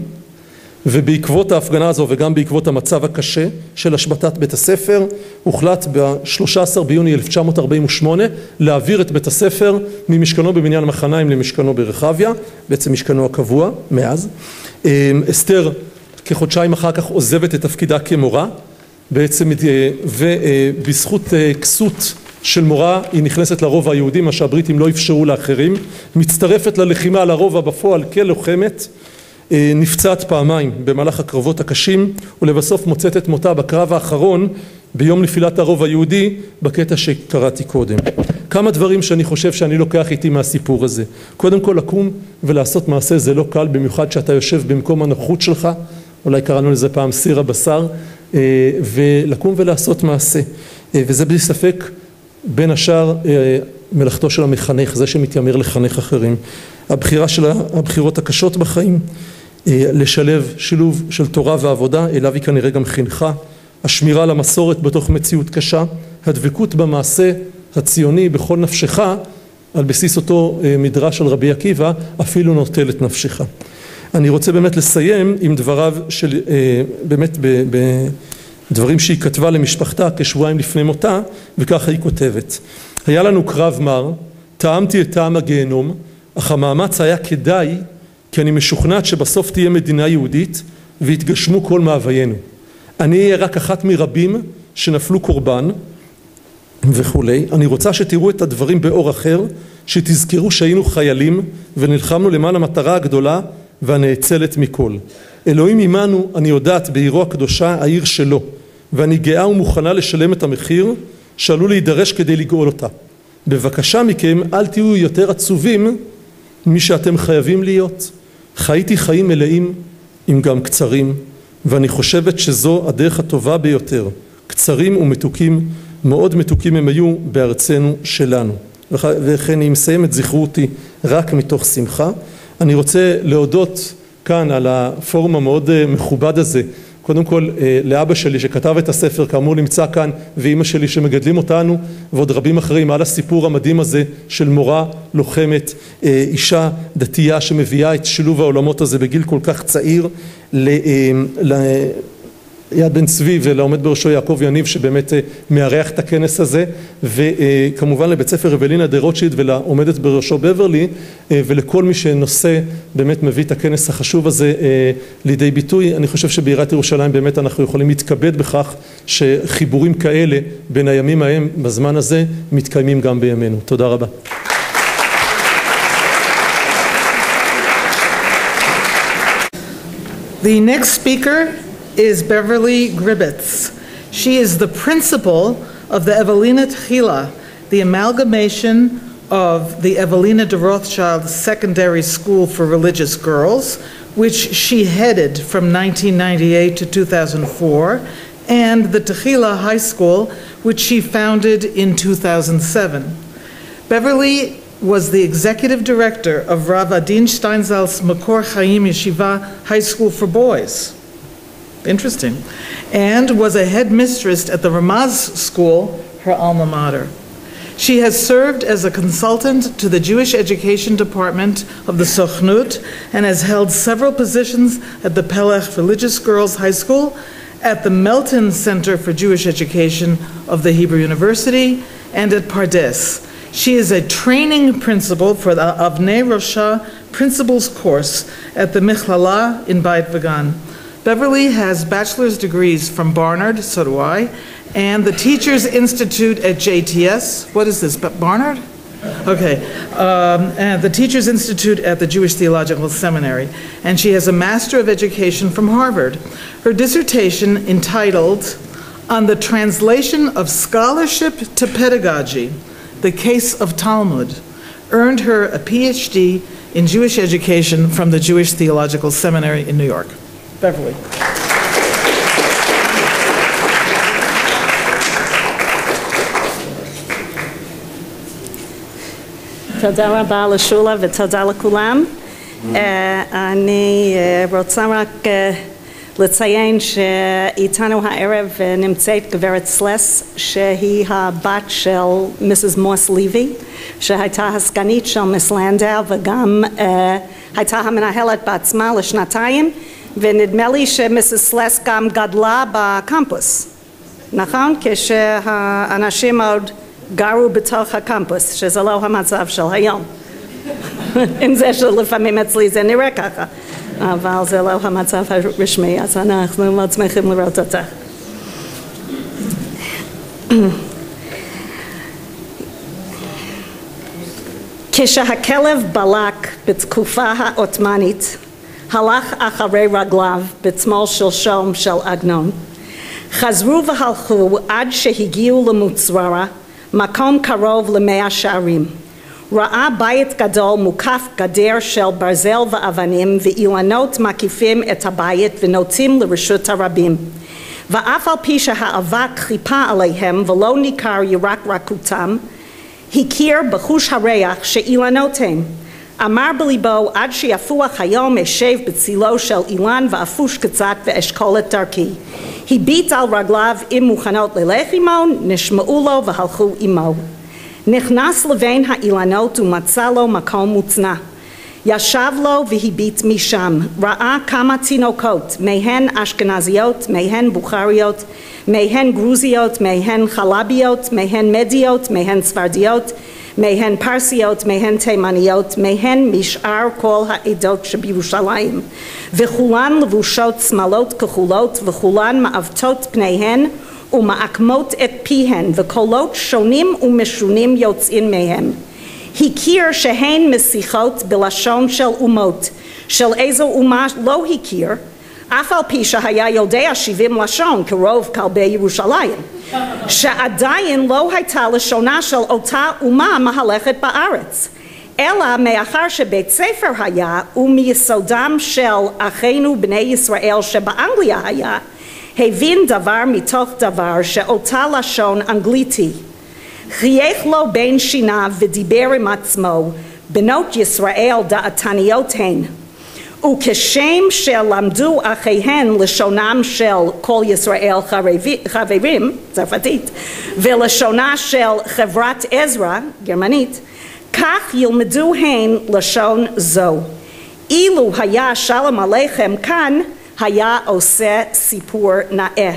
ובעקבות ההפגנה הזו וגם בעקבות המצב הקשה של השבתת בית הספר, הוחלט ב-13 ביוני 1948 להעביר את בית הספר ממשכנו בבניין מחניים למשכנו ברחביה, בעצם משכנו הקבוע מאז. אסתר כחודשיים אחר כך עוזבת את תפקידה כמורה, בעצם, ובזכות כסות של מורה היא נכנסת לרובע היהודי, מה שהבריטים לא אפשרו לאחרים, מצטרפת ללחימה על הרובע בפועל כלוחמת, נפצעת פעמיים במהלך הקרבות הקשים, ולבסוף מוצאת את מותה בקרב האחרון ביום נפילת הרובע היהודי, בקטע שקראתי קודם. כמה דברים שאני חושב שאני לוקח איתי מהסיפור הזה. קודם כל, לקום ולעשות מעשה זה לא קל, במיוחד שאתה יושב במקום הנוחות שלך, אולי קראנו לזה פעם סיר הבשר, ולקום ולעשות מעשה. וזה בלי ספק בין השאר מלאכתו של המחנך, זה שמתיימר לחנך אחרים. הבחירה של הבחירות הקשות בחיים, לשלב שילוב של תורה ועבודה, אליו היא כנראה גם חינכה, השמירה על המסורת בתוך מציאות קשה, הדבקות במעשה הציוני בכל נפשך, על בסיס אותו מדרש של רבי עקיבא, אפילו נוטל את נפשך. אני רוצה באמת לסיים עם דבריו של, באמת בדברים שהיא כתבה למשפחתה כשבועיים לפני מותה, וככה היא כותבת: היה לנו קרב מר, טעמתי את טעם הגיהנום, אך המאמץ היה כדאי, כי אני משוכנעת שבסוף תהיה מדינה יהודית והתגשמו כל מאוויינו. אני אהיה רק אחת מרבים שנפלו קורבן וכו'. אני רוצה שתראו את הדברים באור אחר, שתזכרו שהיינו חיילים ונלחמנו למען המטרה הגדולה והנאצלת מכל. אלוהים עמנו, אני יודעת, בעירו הקדושה, העיר שלו, ואני גאה ומוכנה לשלם את המחיר שעלול להידרש כדי לגאול אותה. בבקשה מכם, אל תהיו יותר עצובים מי שאתם חייבים להיות. חייתי חיים מלאים, אם גם קצרים, ואני חושבת שזו הדרך הטובה ביותר. קצרים ומתוקים, מאוד מתוקים הם היו בארצנו שלנו. וכן היא מסיימת, זכרו אותי רק מתוך שמחה. אני רוצה להודות כאן על הפורום המאוד מכובד הזה. קודם כל לאבא שלי שכתב את הספר, כאמור נמצא כאן, ואמא שלי שמגדלים אותנו, ועוד רבים אחרים, על הסיפור המדהים הזה של מורה לוחמת, אישה דתייה שמביאה את שילוב העולמות הזה בגיל כל כך צעיר יד בן-צבי ולעומד בראשו יעקב יניב שבאמת מארח את הכנס הזה, וכמובן לבית ספר אוולינה דה-רוטשילד ולעומדת בראשו בברלי, ולכל מי שנושא באמת מביא את הכנס החשוב הזה לידי ביטוי. אני חושב שבעירת ירושלים באמת אנחנו יכולים להתכבד בכך שחיבורים כאלה בין הימים ההם בזמן הזה מתקיימים גם בימינו. תודה רבה. The next speaker is Beverly Gribbetz. She is the principal of the Evelina Tchila, the amalgamation of the Evelina de Rothschild Secondary School for Religious Girls, which she headed from 1998 to 2004, and the Tchila High School, which she founded in 2007. Beverly was the executive director of Rav Adin Steinsalz's Makor Chaim Yeshiva High School for Boys. Interesting. And was a headmistress at the Ramaz School, her alma mater. She has served as a consultant to the Jewish Education Department of the Sochnut and has held several positions at the Pelech Religious Girls High School, at the Melton Center for Jewish Education of the Hebrew University, and at Pardes. She is a training principal for the Avnei Rosha Principals course at the Michlala in Beit Vegan. Beverly has bachelor's degrees from Barnard, so do I, and the Teachers Institute at JTS. What is this, Barnard? Okay, and the Teachers Institute at the Jewish Theological Seminary. And she has a Master of Education from Harvard. Her dissertation, entitled On the Translation of Scholarship to Pedagogy, The Case of Talmud, earned her a PhD in Jewish education from the Jewish Theological Seminary in New York. Beverly. תודה רבה לשולה ותודה לכולם. אני רוצה רק לציין שאיתנו הערב נמצאת גברת סלס, שהיא הבת של מיסס מוס ליבי, שהייתה הסגנית של מיס לנדאו וגם הייתה המנהלת בעצמה לשנתיים, ונדמה לי שמיסס סלס גם גדלה בקמפוס, נכון? כשהאנשים עוד גרו בתוך הקמפוס, שזה לא המצב של היום. עם זה שלפעמים אצלי זה נראה ככה, אבל זה לא המצב הרשמי, אז אנחנו מאוד שמחים לראות אותך. כשהכלב בלק בתקופה העות'מאנית, הלך אחרי רגליו בצמול שלשום של עגנון. חזרו והלכו עד שהגיעו למוצררה, מקום קרוב ל100 שערים. ראה בית גדול מוקף גדר של ברזל ואבנים, ואילנות מקיפים את הבית ונוטים לרשות הרבים. ואף על פי שהאבק חיפה עליהם ולא ניכר ירק רקותם, הכיר בחוש הריח שאילנות הם. אמר בליבו, עד שיפוח היום אשב בצילו של אילן ואפוש קצת ואשכול את דרכי. הביט על רגליו אם מוכנות ללך עמו, נשמעו לו והלכו עמו. נכנס לבין האילנות ומצא לו מקום מוצנע. ישב לו והביט משם, ראה כמה תינוקות, מהן אשכנזיות, מהן בוכריות, מהן גרוזיות, מהן חלביות, מהן מדיות, מהן ספרדיות, מהן פרסיות, מהן תימניות, מהן משאר כל העדות שבירושלים, וכולן לבושות שמלות כחולות, וכולן מעוותות פניהן ומעקמות את פיהן, וקולות שונים ומשונים יוצאים מהם. הכיר שהן משיחות בלשון של אומות, של איזו אומה לא הכיר, אף על פי שהיה יודע 70 לשון כרוב כלבי ירושלים, שעדיין לא הייתה לשונה של אותה אומה מהלכת בארץ, אלא מאחר שבית ספר היה ומיסודם של אחינו בני ישראל שבאנגליה היה, הבין דבר מתוך דבר שאותה לשון אנגליתי. חייך לו בין שיניו ודיבר עם עצמו, בנות ישראל דעתניות הן. וכשם שלמדו אחיהן לשונם של כל ישראל חברים, צרפתית, ולשונה של חברת עזרא, גרמנית, כך ילמדו הן לשון זו. אילו היה שלום עליכם כאן, היה עושה סיפור נאה.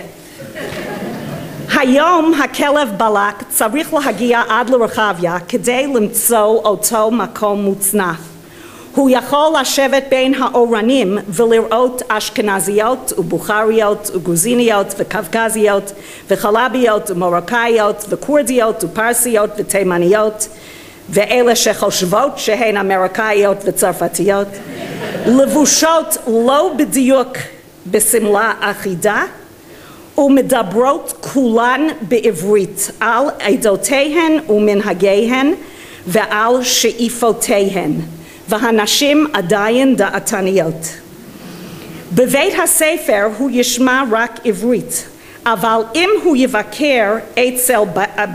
היום הכלב בלק צריך להגיע עד לרחביה כדי למצוא אותו מקום מוצנע. הוא יכול לשבת בין האורנים ולראות אשכנזיות ובוכריות וגרוזיניות וקווקזיות וחלביות ומרוקאיות וקורדיות ופרסיות ותימניות ואלה שחושבות שהן אמריקאיות וצרפתיות, לבושות לא בדיוק בסמלה אחידה ומדברות כולן בעברית על עדותיהן ומנהגיהן ועל שאיפותיהן, והנשים עדיין דעתניות. בבית הספר הוא ישמע רק עברית, אבל אם הוא יבקר אצל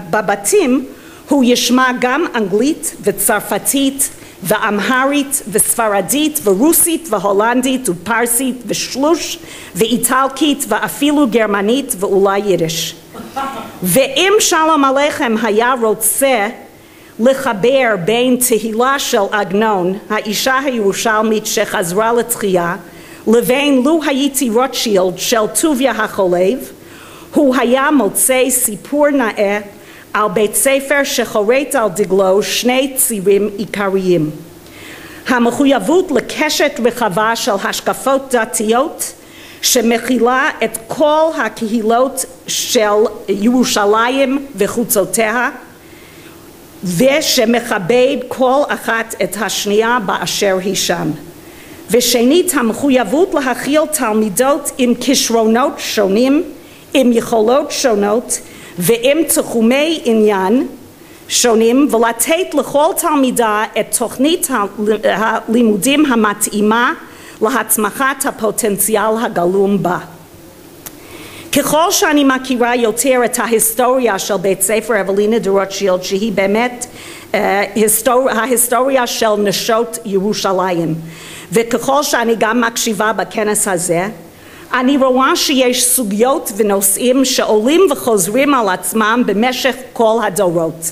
בבתים הוא ישמע גם אנגלית וצרפתית ואמהרית וספרדית ורוסית והולנדית ופרסית ושלוש ואיטלקית ואפילו גרמנית ואולי יידיש. ואם שלום עליכם היה רוצה לחבר בין תהילה של עגנון, האישה הירושלמית שחזרה לתחייה, לבין לו הייתי רוטשילד של טוביה החולב, הוא היה מוצא סיפור נאה על בית ספר שחורט על דגלו שני צירים עיקריים. המחויבות לקשת רחבה של השקפות דתיות שמכילה את כל הקהילות של ירושלים וחוצותיה ושמכבד כל אחת את השנייה באשר היא שם. ושנית, המחויבות להכיל תלמידות עם כישרונות שונים, עם יכולות שונות ועם תחומי עניין שונים ולתת לכל תלמידה את תוכנית הלימודים המתאימה להצמחת הפוטנציאל הגלום בה. ככל שאני מכירה יותר את ההיסטוריה של בית ספר אוולינה דה-רוטשילד, שהיא באמת ההיסטוריה של נשות ירושלים, וככל שאני גם מקשיבה בכנס הזה, אני רואה שיש סוגיות ונושאים שעולים וחוזרים על עצמם במשך כל הדורות.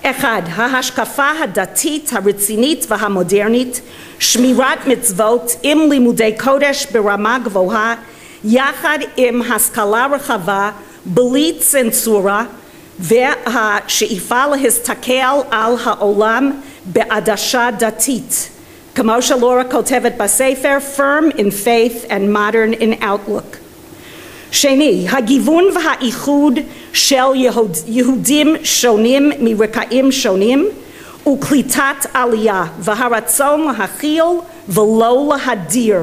אחד, ההשקפה הדתית הרצינית והמודרנית, שמירת מצוות עם לימודי קודש ברמה גבוהה, יחד עם השכלה רחבה, בלי צנזורה, והשאיפה להסתכל על העולם בעדשה דתית. כמו שלורה כותבת בספר, firm in faith and modern in outlook. שני, הגיוון והאיחוד של יהודים שונים מרקעים שונים וקליטת עלייה והרצון להכיל ולא להדיר,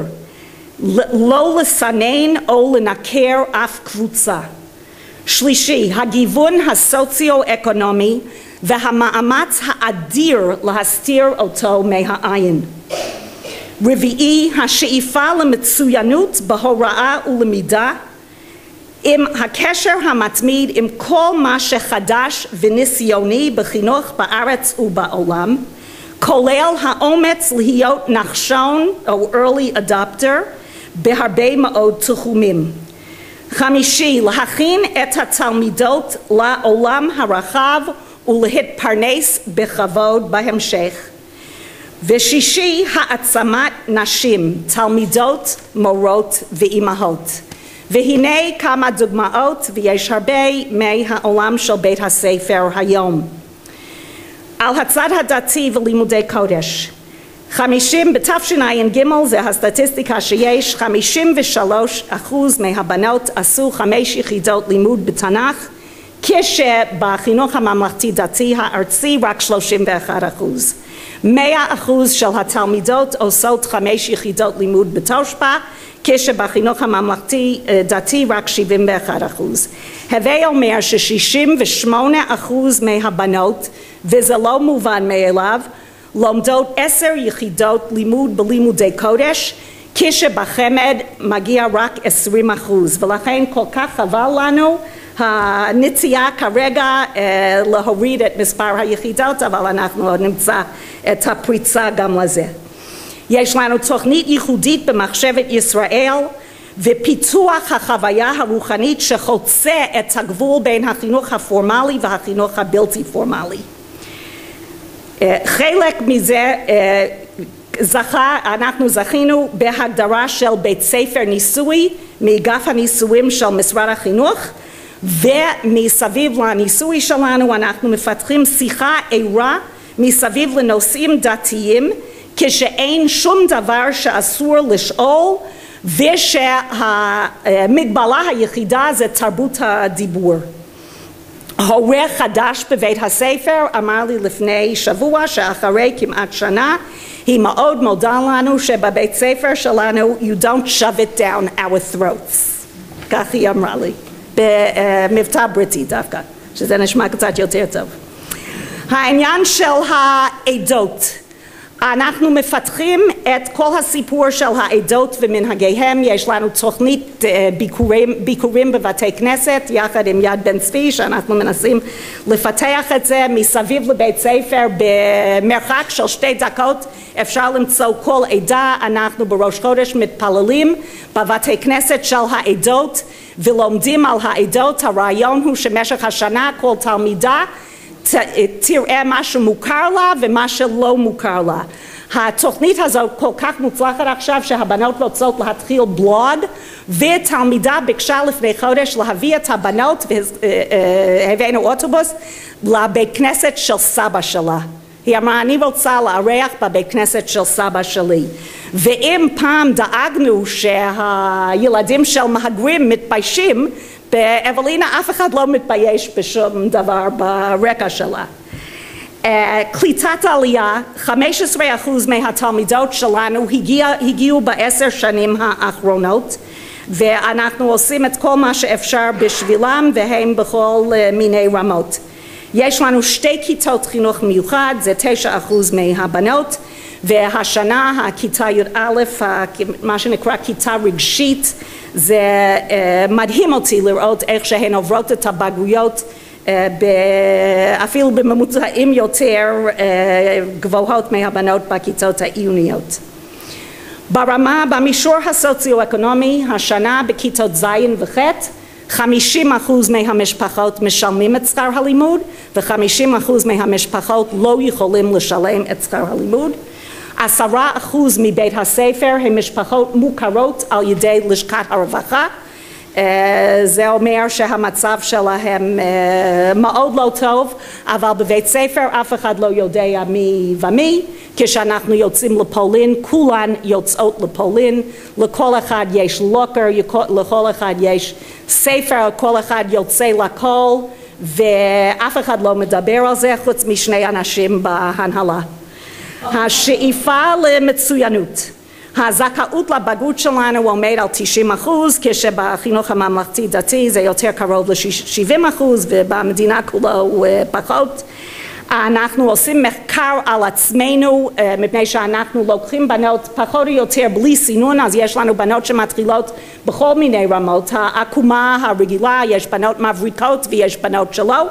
לא לסנן או לנקר אף קבוצה. שלישי, הגיוון הסוציו-אקונומי והמאמץ האדיר להסתיר אותו מהעין. רביעי, השאיפה למצוינות בהוראה ולמידה, עם הקשר המתמיד עם כל מה שחדש וניסיוני בחינוך בארץ ובעולם, כולל האומץ להיות נחשון או early adopter בהרבה מאוד תחומים. חמישי, להכין את התלמידות לעולם הרחב ולהתפרנס בכבוד בהמשך. ושישי, העצמת נשים, תלמידות, מורות ואימהות. והנה כמה דוגמאות, ויש הרבה מהעולם של בית הספר היום. על הצד הדתי ולימודי קודש, בתשע"ג, זה הסטטיסטיקה שיש, 53% מהבנות עשו 5 יחידות לימוד בתנ"ך, כשבחינוך הממלכתי דתי הארצי רק 31%. 100% של התלמידות עושות 5 יחידות לימוד בתושב"ע, כשבחינוך הממלכתי דתי רק 71%. הווי אומר ש68% מהבנות, וזה לא מובן מאליו, לומדות 10 יחידות לימוד בלימודי קודש, כשבחמ"ד מגיע רק 20%, ולכן כל כך חבל לנו הנטייה כרגע להוריד את מספר היחידות, אבל אנחנו עוד נמצא את הפריצה גם לזה. יש לנו תוכנית ייחודית במחשבת ישראל ופיתוח החוויה הרוחנית שחוצה את הגבול בין החינוך הפורמלי והחינוך הבלתי פורמלי. חלק מזה אנחנו זכינו בהגדרה של בית ספר ניסוי מאגף הניסויים של משרד החינוך, ומסביב לניסוי שלנו אנחנו מפתחים שיחה ערה מסביב לנושאים דתיים, כשאין שום דבר שאסור לשאול, ושהמגבלה היחידה זה תרבות הדיבור. הורה חדש בבית הספר אמר לי לפני שבוע שאחרי כמעט שנה היא מאוד מודה לנו שבבית ספר שלנו you don't shove it down our throats. כך היא אמרה לי, במבטא בריטי דווקא, שזה נשמע קצת יותר טוב. העניין של העדות, אנחנו מפתחים את כל הסיפור של העדות ומנהגיהם, יש לנו תוכנית ביקורים בבתי כנסת יחד עם יד בן-צבי שאנחנו מנסים לפתח את זה מסביב לבית ספר במרחק של 2 דקות, אפשר למצוא כל עדה, אנחנו בראש חודש מתפללים בבתי כנסת של העדות ולומדים על העדות, הרעיון הוא שמשך השנה כל תלמידה תראה מה שמוכר לה ומה שלא מוכר לה. התוכנית הזאת כל כך מוצלחת עכשיו שהבנות רוצות להתחיל בלוג, ותלמידה ביקשה לפני חודש להביא את הבנות והבאנו אוטובוס לבית כנסת של סבא שלה. היא אמרה אני רוצה לארח בבית כנסת של סבא שלי, ואם פעם דאגנו שהילדים של מהגרים מתביישים, באבלינה אף אחד לא מתבייש בשום דבר ברקע שלה. קליטת עלייה, 15% מהתלמידות שלנו הגיעו ב10 שנים האחרונות, ואנחנו עושים את כל מה שאפשר בשבילם והם בכל מיני רמות. יש לנו 2 כיתות חינוך מיוחד, זה 9% מהבנות, והשנה הכיתה י"א, מה שנקרא כיתה רגשית, זה מדהים אותי לראות איך שהן עוברות את הבגרויות אפילו בממוצעים יותר גבוהות מהבנות בכיתות העיוניות. במישור הסוציו-אקונומי, השנה בכיתות ז' וח' 50% מהמשפחות משלמים את שכר הלימוד ו50% מהמשפחות לא יכולים לשלם את שכר הלימוד. 10% מבית הספר הם משפחות מוכרות על ידי לשכת הרווחה. זה אומר שהמצב שלהם מאוד לא טוב, אבל בבית ספר אף אחד לא יודע מי ומי. כשאנחנו יוצאים לפולין, כולן יוצאות לפולין, לכל אחד יש לוקר, לכל אחד יש ספר, כל אחד יוצא לכל, ואף אחד לא מדבר על זה חוץ משני אנשים בהנהלה. השאיפה למצוינות. הזכאות לבגרות שלנו עומד על 90%, כשבחינוך הממלכתי דתי זה יותר קרוב ל-70% ובמדינה כולו פחות. אנחנו עושים מחקר על עצמנו, מפני שאנחנו לוקחים בנות פחות או יותר בלי סינון, אז יש לנו בנות שמתחילות בכל מיני רמות, העקומה הרגילה, יש בנות מבריקות ויש בנות שלא,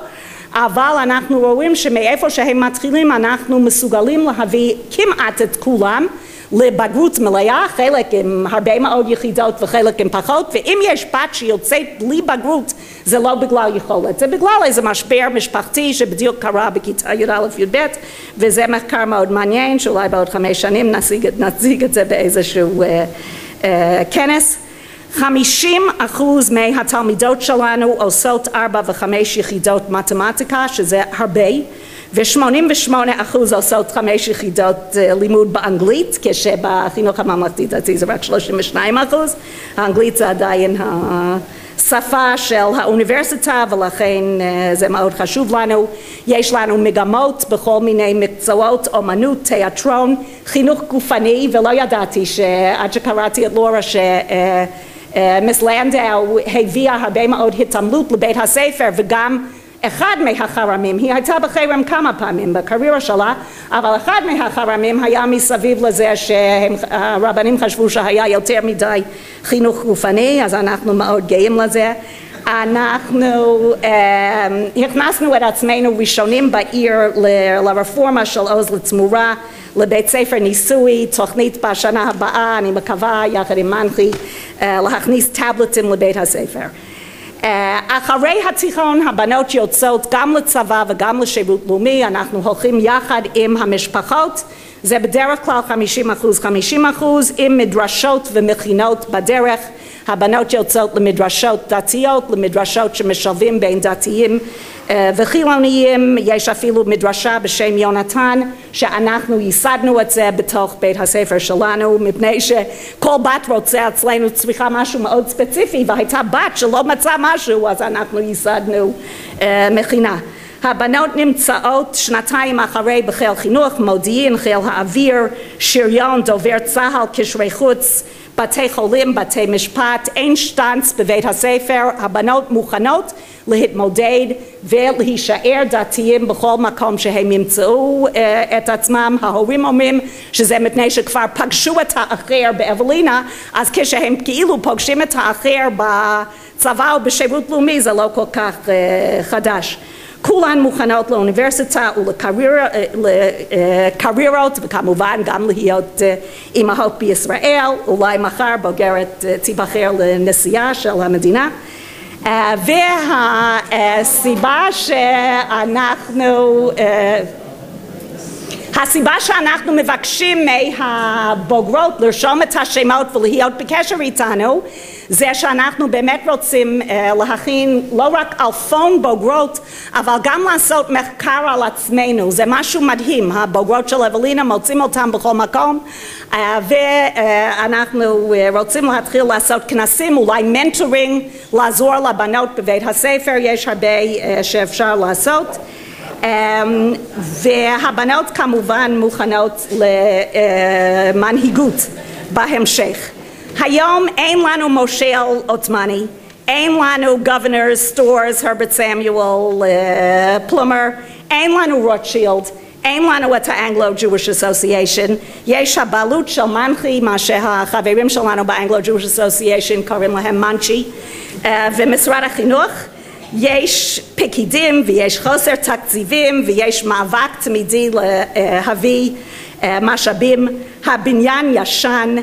אבל אנחנו רואים שמאיפה שהם מתחילים אנחנו מסוגלים להביא כמעט את כולם לבגרות מלאה, חלק עם הרבה מאוד יחידות וחלק עם פחות, ואם יש בת שיוצאת בלי בגרות זה לא בגלל יכולת, זה בגלל איזה משבר משפחתי שבדיוק קרה בכיתה י"א-י"ב, וזה מחקר מאוד מעניין שאולי בעוד 5 שנים נציג את זה באיזשהו כנס. 50% מהתלמידות שלנו עושות 4 ו5 יחידות מתמטיקה, שזה הרבה, ו-88% עושות 5 יחידות לימוד באנגלית, כשבחינוך הממלכתי דתי זה רק 32%. האנגלית זה עדיין השפה של האוניברסיטה, ולכן זה מאוד חשוב לנו. יש לנו מגמות בכל מיני מקצועות, אומנות, תיאטרון, חינוך גופני, ולא ידעתי שעד שקראתי את לורה מיס לנדאו הביאה הרבה מאוד התעמלות לבית הספר, וגם אחד מהחרמים, היא הייתה בחרם כמה פעמים בקריירה שלה, אבל אחד מהחרמים היה מסביב לזה שהרבנים חשבו שהיה יותר מדי חינוך גופני, אז אנחנו מאוד גאים לזה. אנחנו הכנסנו את עצמנו ראשונים בעיר לרפורמה של עוז לתמורה, לבית ספר ניסוי, תוכנית בשנה הבאה, אני מקווה יחד עם מנחי להכניס טאבלטים לבית הספר. אחרי התיכון הבנות יוצאות גם לצבא וגם לשירות לאומי, אנחנו הולכים יחד עם המשפחות זה בדרך כלל 50%, עם מדרשות ומכינות בדרך. הבנות יוצאות למדרשות דתיות, למדרשות שמשלבים בין דתיים וחילוניים. יש אפילו מדרשה בשם יונתן, שאנחנו ייסדנו את זה בתוך בית הספר שלנו, מפני שכל בת רוצה אצלנו צריכה משהו מאוד ספציפי, והייתה בת שלא מצאה משהו, אז אנחנו ייסדנו מכינה. הבנות נמצאות שנתיים אחרי בחיל חינוך, מודיעין, חיל האוויר, שריון, דובר צה"ל, קשרי חוץ, בתי חולים, בתי משפט, אין שטנץ בבית הספר. הבנות מוכנות להתמודד ולהישאר דתיים בכל מקום שהם ימצאו את עצמם. ההורים אומרים שזה מפני שכבר פגשו את האחר באוולינה, אז כשהם כאילו פוגשים את האחר בצבא או בשירות לאומי זה לא כל כך חדש. כולן מוכנות לאוניברסיטה ולקריירות, וכמובן גם להיות אימהות בישראל, אולי מחר בוגרת תיבחר לנשיאה של המדינה. הסיבה שאנחנו מבקשים מהבוגרות לרשום את השמות ולהיות בקשר איתנו, זה שאנחנו באמת רוצים להכין לא רק אלפון בוגרות, אבל גם לעשות מחקר על עצמנו. זה משהו מדהים, הבוגרות של אוולינה מוצאים אותם בכל מקום, ואנחנו רוצים להתחיל לעשות כנסים, אולי מנטורינג, לעזור לבנות בבית הספר, יש הרבה שאפשר לעשות. והבנות כמובן מוכנות למנהיגות בהמשך. היום אין לנו מושל עות'מאני, אין לנו governors, סטורס, הרברט סמיואל, פלומר, אין לנו רוטשילד, אין לנו את האנגלו-ג'וויש אסוסיישן, יש הבעלות של מנחי, מה שהחברים שלנו באנגלו-ג'וויש אסוסיישן קוראים להם מנצ'י, ומשרד החינוך. יש פקידים ויש חוסר תקציבים ויש מאבק תמידי להביא משאבים. הבניין ישן,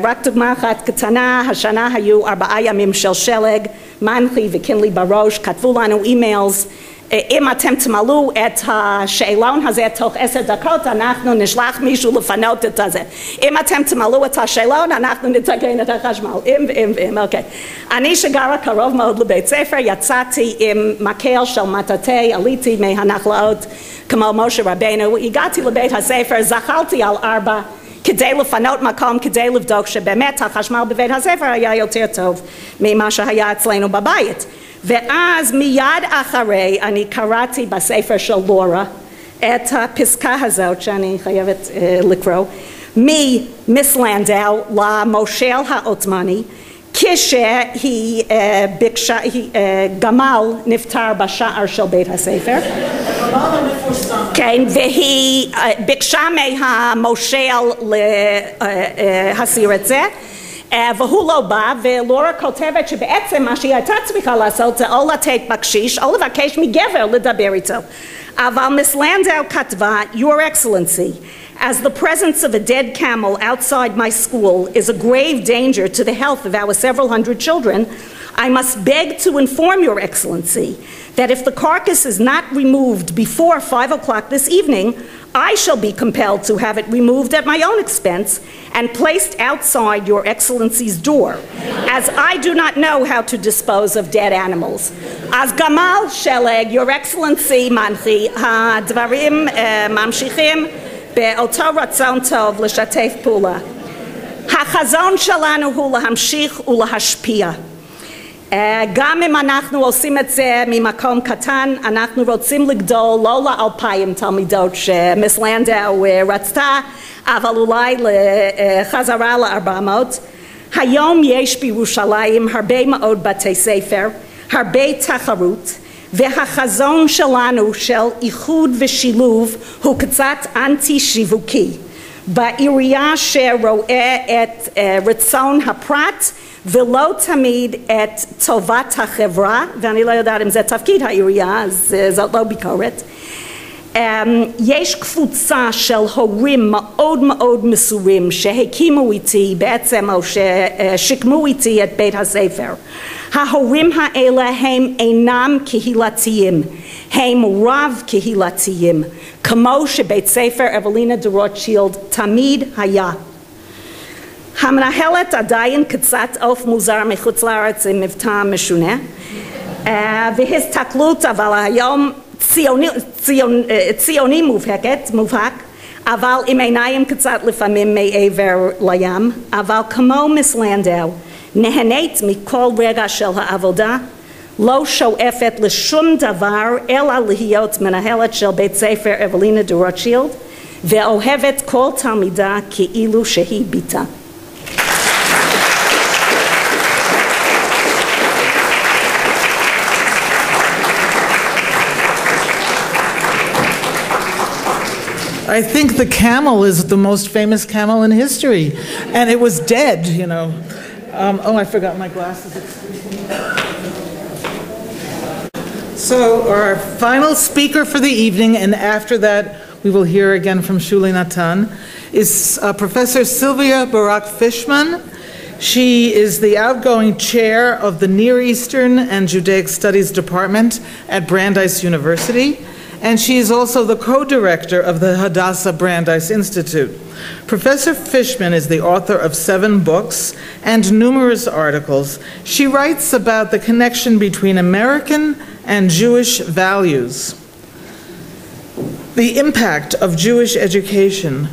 רק דוגמה אחת קטנה, השנה היו 4 ימים של שלג, מנחי וקינלי בראש כתבו לנו אימיילס, אם אתם תמלאו את השאלון הזה תוך 10 דקות, אנחנו נשלח מישהו לפנות את זה. אם אתם תמלאו את השאלון, אנחנו נתקן את החשמל. אם, אוקיי. אני שגרה קרוב מאוד לבית ספר, יצאתי עם מקל של מטאטא, עליתי מהנחלאות כמו משה רבנו, הגעתי לבית הספר, זחלתי על 4, כדי לפנות מקום, כדי לבדוק שבאמת החשמל בבית הספר היה יותר טוב ממה שהיה אצלנו בבית. ואז מיד אחרי אני קראתי בספר של לורה את הפסקה הזאת שאני חייבת לקרוא, ממיס לנדאו למושל העות'מאני, כשהיא ביקשה, גמל נפטר בשער של בית הספר, כן, והיא ביקשה מהמושל להסיר את זה, והוא לא בא, ולורה כותבת שבעצם מה שהיא הייתה צריכה לעשות זה או לתת בקשיש או לבקש מגבר לדבר איתו. אבל מיס לנדאו כתבה, Your Excellency, as the presence of a dead camel outside my school is a grave danger to the health of our several hundred children, I must beg to inform Your Excellency that if the carcass is not removed before 5 o'clock this evening, I shall be compelled to have it removed at my own expense and placed outside Your Excellency's door, as I do not know how to dispose of dead animals. אז גמל שלג, Your Excellency מנחי, הדברים ממשיכים באותו רצון טוב לשתף פעולה. החזון שלנו הוא להמשיך ולהשפיע. גם אם אנחנו עושים את זה ממקום קטן, אנחנו רוצים לגדול לא ל2,000 תלמידות שמיס לנדאו רצתה, אבל אולי לחזרה ל400. היום יש בירושלים הרבה מאוד בתי ספר, הרבה תחרות, והחזון שלנו של איחוד ושילוב הוא קצת אנטי שיווקי. בעירייה שרואה את רצון הפרט ולא תמיד את טובת החברה, ואני לא יודעת אם זה תפקיד העירייה, אז זאת לא ביקורת. יש קבוצה של הורים מאוד מאוד מסורים שהקימו איתי בעצם או ששיקמו איתי את בית הספר. ההורים האלה הם אינם קהילתיים, הם רב קהילתיים, כמו שבית ספר אוולינה דה-רוטשילד תמיד היה. המנהלת עדיין קצת עוף מוזר מחוץ לארץ עם מבטא משונה, והסתכלות אבל היום ציוני מובהק, אבל עם עיניים קצת לפעמים מעבר לים, אבל כמו מיס לנדאו, נהנית מכל רגע של העבודה, לא שואפת לשום דבר אלא להיות מנהלת של בית ספר אוולינה דה-רוטשילד, ואוהבת כל תלמידה כאילו שהיא ביתה. I think the camel is the most famous camel in history, and it was dead, you know. Oh, I forgot my glasses. So our final speaker for the evening, and after that we will hear again from Shuli Natan, is Professor Sylvia Barak-Fishman. She is the outgoing chair of the Near Eastern and Judaic Studies Department at Brandeis University, and she is also the co-director of the Hadassah Brandeis Institute. Professor Fishman is the author of 7 books and numerous articles. She writes about the connection between American and Jewish values, the impact of Jewish education,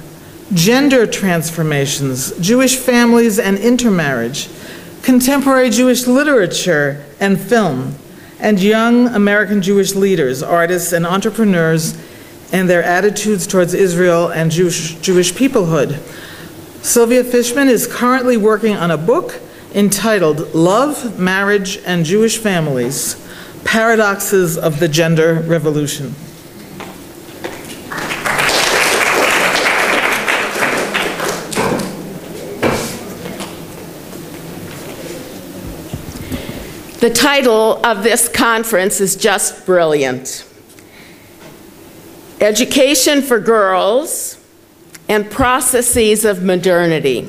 gender transformations, Jewish families and intermarriage, contemporary Jewish literature and film, and young American Jewish leaders, artists, and entrepreneurs, and their attitudes towards Israel and Jewish peoplehood. Sylvia Fishman is currently working on a book entitled Love, Marriage, and Jewish Families, Paradoxes of the Gender Revolution. The title of this conference is just brilliant. Education for Girls and Processes of Modernity.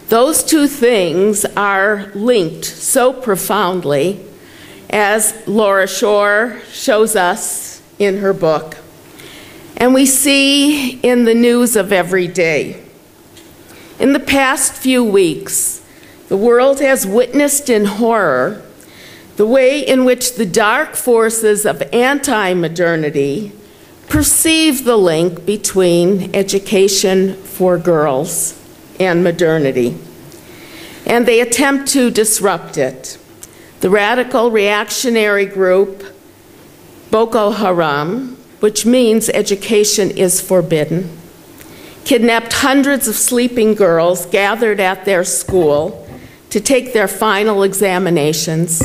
Those two things are linked so profoundly, as Laura Shore shows us in her book, and we see in the news of every day. In the past few weeks, the world has witnessed in horror the way in which the dark forces of anti-modernity perceive the link between education for girls and modernity, and they attempt to disrupt it. The radical reactionary group Boko Haram, which means education is forbidden, kidnapped hundreds of sleeping girls gathered at their school to take their final examinations,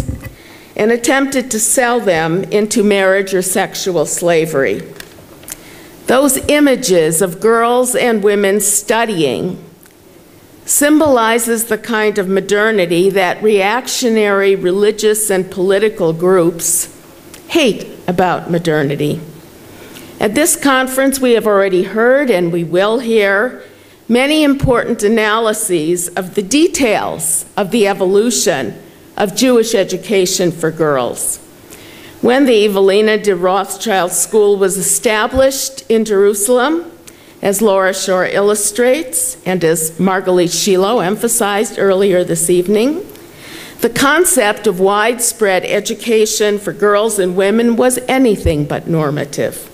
and attempted to sell them into marriage or sexual slavery. Those images of girls and women studying symbolizes the kind of modernity that reactionary religious and political groups hate about modernity. At this conference, we have already heard, and we will hear, many important analyses of the details of the evolution of Jewish education for girls. When the Evelina de Rothschild School was established in Jerusalem, as Laura Shore illustrates, and as Margalit Shiloh emphasized earlier this evening, the concept of widespread education for girls and women was anything but normative.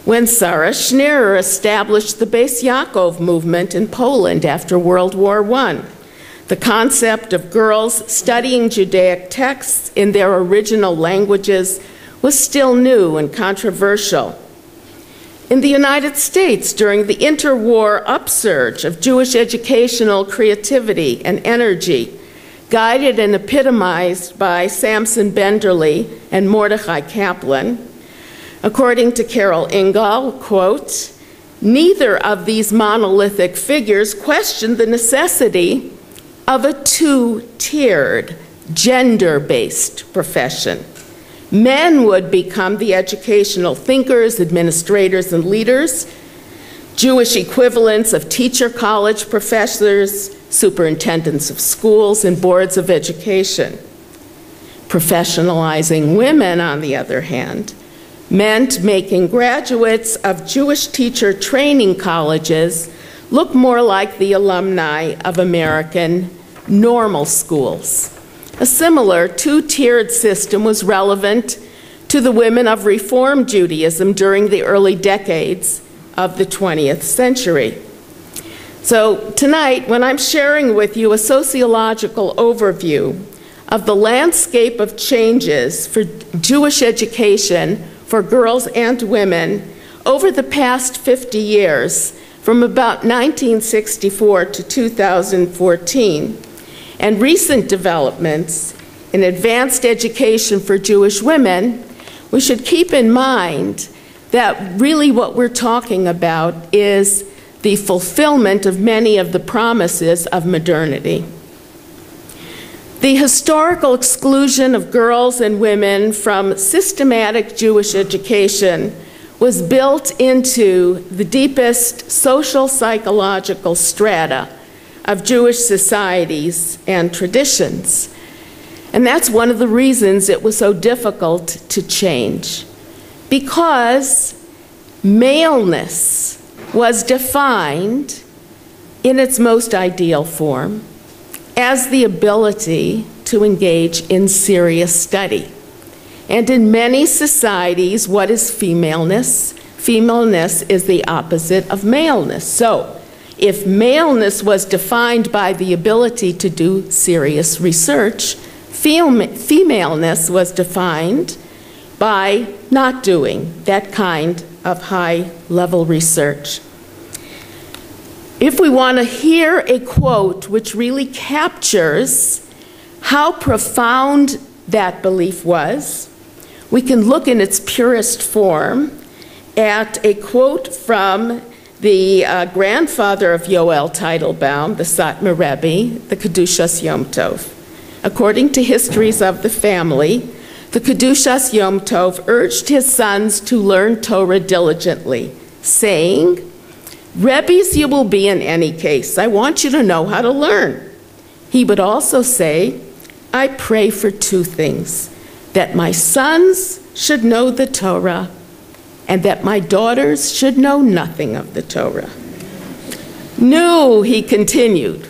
When Sarah Schneerer established the Beis Yaakov movement in Poland after World War I, the concept of girls studying Judaic texts in their original languages was still new and controversial. In the United States, during the interwar upsurge of Jewish educational creativity and energy, guided and epitomized by Samson Benderly and Mordechai Kaplan, according to Carol Engel, quote, "Neither of these monolithic figures questioned the necessity of a two-tiered, gender-based profession. Men would become the educational thinkers, administrators, and leaders, Jewish equivalents of teacher college professors, superintendents of schools, and boards of education. Professionalizing women, on the other hand, meant making graduates of Jewish teacher training colleges look more like the alumni of American normal schools. A similar two-tiered system was relevant to the women of Reform Judaism during the early decades of the 20th century. So tonight, when I'm sharing with you a sociological overview of the landscape of changes for Jewish education for girls and women over the past 50 years, from about 1964 to 2014, and recent developments in advanced education for Jewish women, we should keep in mind that really what we're talking about is the fulfillment of many of the promises of modernity. The historical exclusion of girls and women from systematic Jewish education was built into the deepest social psychological strata of Jewish societies and traditions. And that's one of the reasons it was so difficult to change, because maleness was defined in its most ideal form as the ability to engage in serious study. And in many societies, what is femaleness? Femaleness is the opposite of maleness. So, if maleness was defined by the ability to do serious research, femaleness was defined by not doing that kind of high-level research. If we want to hear a quote which really captures how profound that belief was, we can look in its purest form at a quote from the grandfather of Yoel Teitelbaum, the Satmar Rebbe, the Kedushas Yom Tov. According to histories of the family, the Kedushas Yom Tov urged his sons to learn Torah diligently, saying, "Rebbes you will be in any case. I want you to know how to learn." He would also say, "I pray for two things, that my sons should know the Torah and that my daughters should know nothing of the Torah." No, he continued,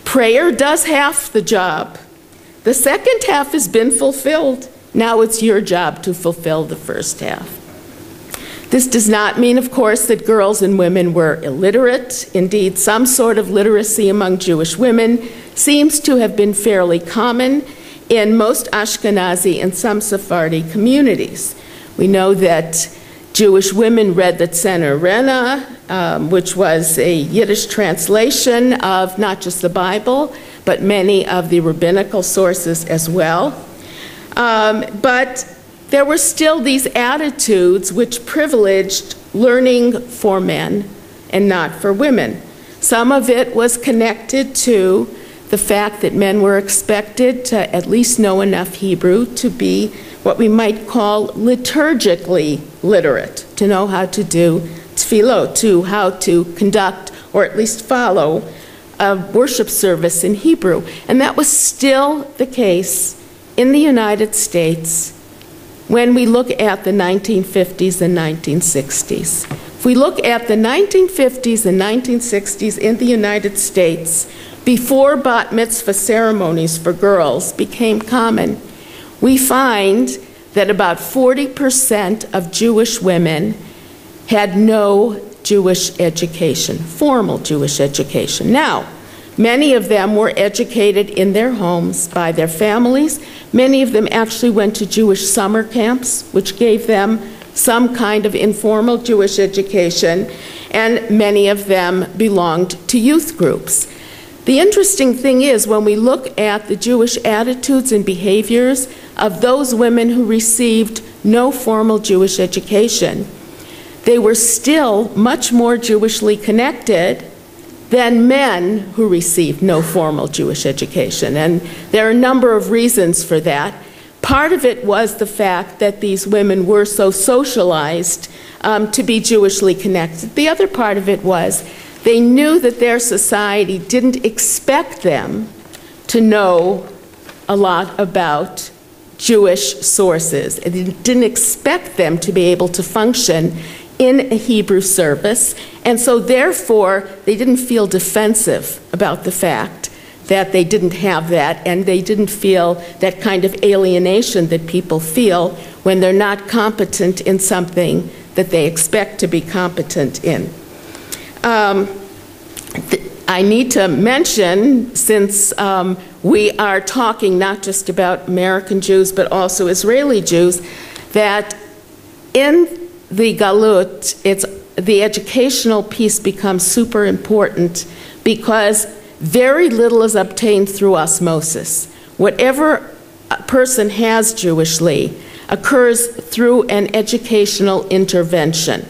prayer does half the job. The second half has been fulfilled. Now it's your job to fulfill the first half. This does not mean, of course, that girls and women were illiterate. Indeed, some sort of literacy among Jewish women seems to have been fairly common in most Ashkenazi and some Sephardi communities. We know that Jewish women read the Tzener Rena, which was a Yiddish translation of not just the Bible, but many of the rabbinical sources as well. But there were still these attitudes which privileged learning for men and not for women. Some of it was connected to the fact that men were expected to at least know enough Hebrew to be what we might call liturgically literate, to know how to do tefillot, to how to conduct or at least follow a worship service in Hebrew. And that was still the case in the United States when we look at the 1950s and 1960s. If we look at the 1950s and 1960s in the United States, before bat mitzvah ceremonies for girls became common, we find that about 40% of Jewish women had no Jewish education, formal Jewish education. Now, many of them were educated in their homes by their families. Many of them actually went to Jewish summer camps, which gave them some kind of informal Jewish education, and many of them belonged to youth groups. The interesting thing is, when we look at the Jewish attitudes and behaviors of those women who received no formal Jewish education, they were still much more Jewishly connected than men who received no formal Jewish education. And there are a number of reasons for that. Part of it was the fact that these women were so socialized to be Jewishly connected. The other part of it was they knew that their society didn't expect them to know a lot about Jewish sources. They didn't expect them to be able to function in a Hebrew service, and so therefore they didn't feel defensive about the fact that they didn't have that, and they didn't feel that kind of alienation that people feel when they're not competent in something that they expect to be competent in. I need to mention, since we are talking not just about American Jews but also Israeli Jews, that in the Galut, the educational piece becomes super important because very little is obtained through osmosis. Whatever a person has Jewishly occurs through an educational intervention.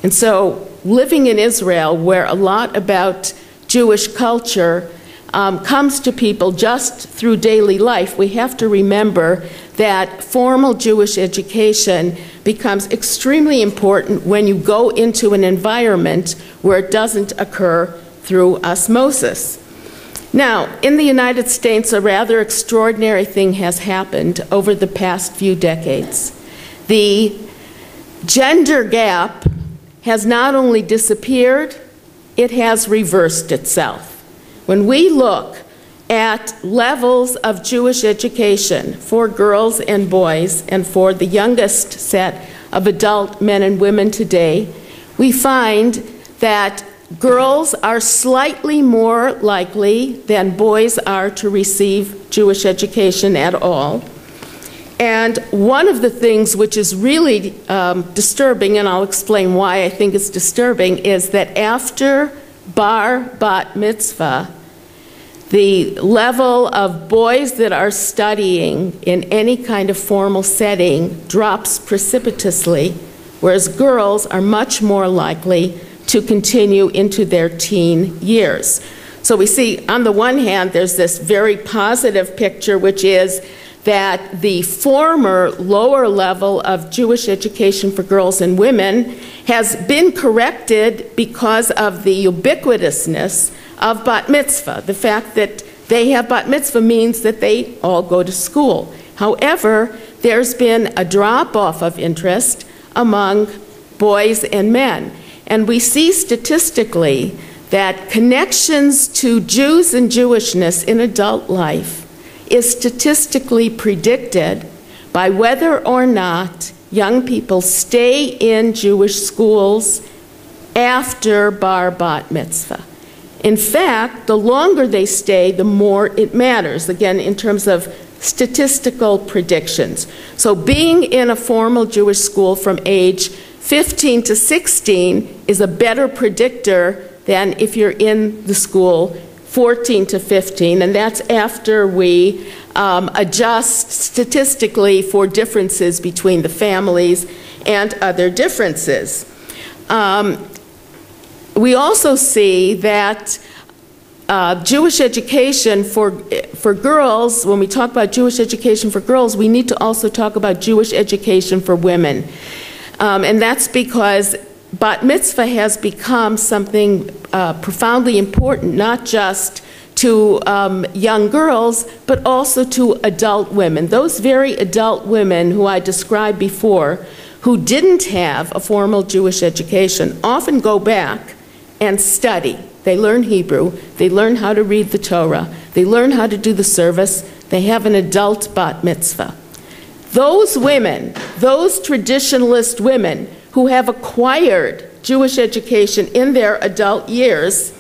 And so living in Israel, where a lot about Jewish culture comes to people just through daily life, we have to remember that formal Jewish education becomes extremely important when you go into an environment where it doesn't occur through osmosis. Now, in the United States, a rather extraordinary thing has happened over the past few decades. The gender gap has not only disappeared, it has reversed itself. When we look at levels of Jewish education for girls and boys and for the youngest set of adult men and women today, we find that girls are slightly more likely than boys are to receive Jewish education at all. And one of the things which is really disturbing, and I'll explain why I think it's disturbing, is that after bat mitzvah, the level of boys that are studying in any kind of formal setting drops precipitously, whereas girls are much more likely to continue into their teen years. So we see, on the one hand, there's this very positive picture, which is that the former lower level of Jewish education for girls and women has been corrected because of the ubiquitousness of bat mitzvah. The fact that they have bat mitzvah means that they all go to school. However, there's been a drop-off of interest among boys and men. And we see statistically that connections to Jews and Jewishness in adult life is statistically predicted by whether or not young people stay in Jewish schools after bat mitzvah. In fact, the longer they stay, the more it matters, again, in terms of statistical predictions. So being in a formal Jewish school from age 15 to 16 is a better predictor than if you're in the school 14 to 15, and that's after we adjust statistically for differences between the families and other differences. We also see that Jewish education for girls, when we talk about Jewish education for girls, we need to also talk about Jewish education for women. And that's because bat mitzvah has become something profoundly important, not just to young girls, but also to adult women. Those very adult women who I described before, who didn't have a formal Jewish education, often go back and study. They learn Hebrew, they learn how to read the Torah, they learn how to do the service, they have an adult bat mitzvah. Those women, those traditionalist women who have acquired Jewish education in their adult years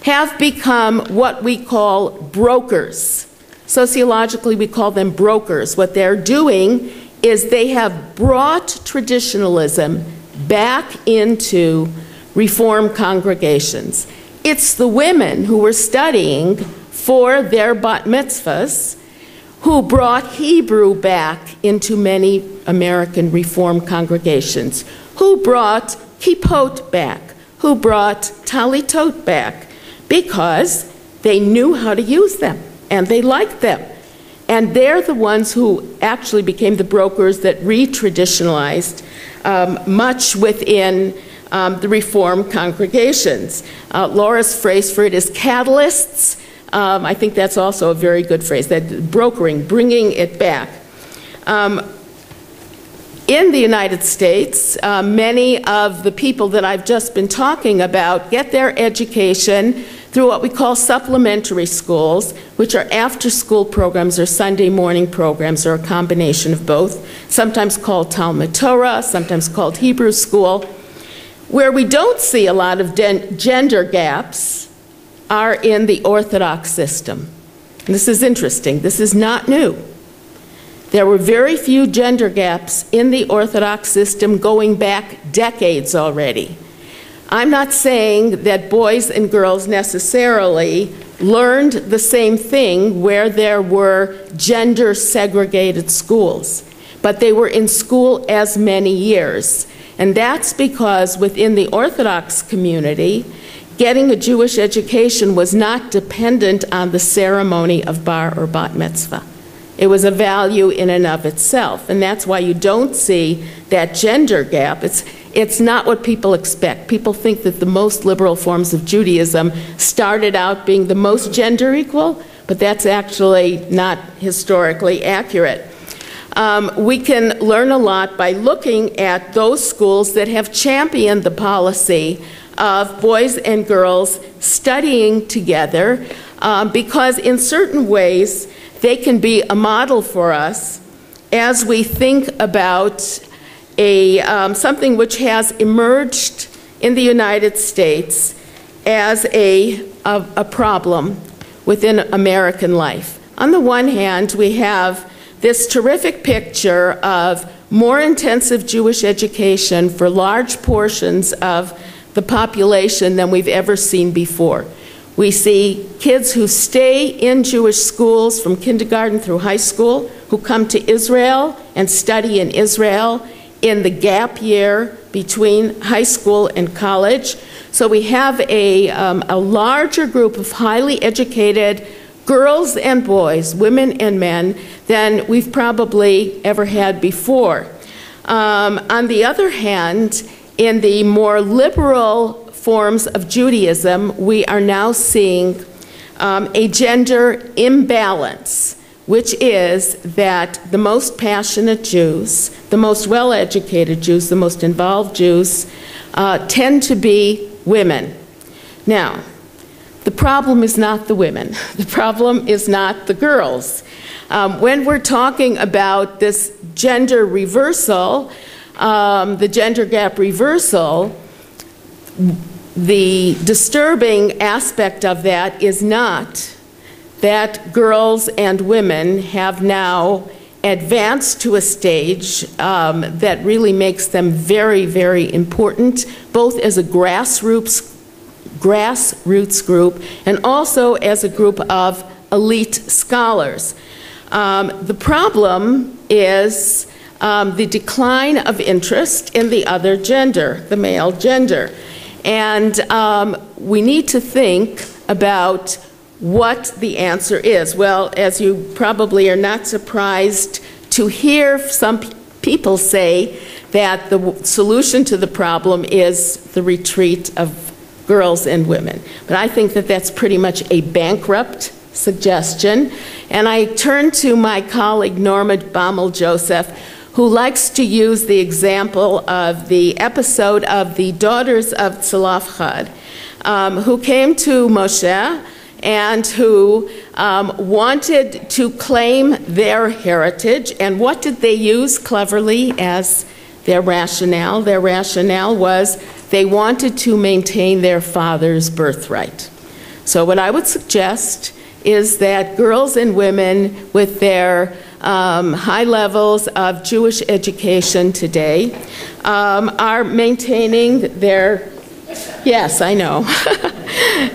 have become what we call brokers. Sociologically, we call them brokers. What they're doing is they have brought traditionalism back into Reform congregations. It's the women who were studying for their bat mitzvahs who brought Hebrew back into many American Reform congregations, who brought kippot back, who brought talitot back, because they knew how to use them and they liked them. And they're the ones who actually became the brokers that re-traditionalized much within the Reform congregations. Laura's phrase for it is catalysts. I think that's also a very good phrase, that brokering, bringing it back. In the United States, many of the people that I've just been talking about get their education through what we call supplementary schools, which are after-school programs or Sunday morning programs or a combination of both, sometimes called Talmud Torah, sometimes called Hebrew school. Where we don't see a lot of gender gaps are in the Orthodox system. And this is interesting. This is not new. There were very few gender gaps in the Orthodox system going back decades already. I'm not saying that boys and girls necessarily learned the same thing where there were gender segregated schools, but they were in school as many years. And that's because within the Orthodox community, getting a Jewish education was not dependent on the ceremony of bar or bat mitzvah. It was a value in and of itself, and that's why you don't see that gender gap. It's not what people expect. People think that the most liberal forms of Judaism started out being the most gender equal, but that's actually not historically accurate. We can learn a lot by looking at those schools that have championed the policy of boys and girls studying together, because in certain ways they can be a model for us as we think about something which has emerged in the United States as a problem within American life. On the one hand, we have this terrific picture of more intensive Jewish education for large portions of the population than we've ever seen before. We see kids who stay in Jewish schools from kindergarten through high school, who come to Israel and study in Israel in the gap year between high school and college. So we have a larger group of highly educated girls and boys, women and men, than we've probably ever had before. On the other hand, in the more liberal forms of Judaism, we are now seeing a gender imbalance, which is that the most passionate Jews, the most well-educated Jews, the most involved Jews, tend to be women. Now, the problem is not the women. The problem is not the girls. When we're talking about this gender reversal, the gender gap reversal, the disturbing aspect of that is not that girls and women have now advanced to a stage that really makes them very, very important, both as a grassroots group and also as a group of elite scholars. The problem is the decline of interest in the other gender, the male gender. And we need to think about what the answer is. Well, as you probably are not surprised to hear some people say that the solution to the problem is the retreat of girls and women. But I think that that's pretty much a bankrupt suggestion. And I turn to my colleague Norma Baumel-Joseph, who likes to use the example of the episode of the daughters of Tzlafchad, who came to Moshe and who wanted to claim their heritage. And what did they use cleverly as their rationale? Their rationale was they wanted to maintain their father's birthright. So what I would suggest is that girls and women with their high levels of Jewish education today are maintaining their, yes, I know,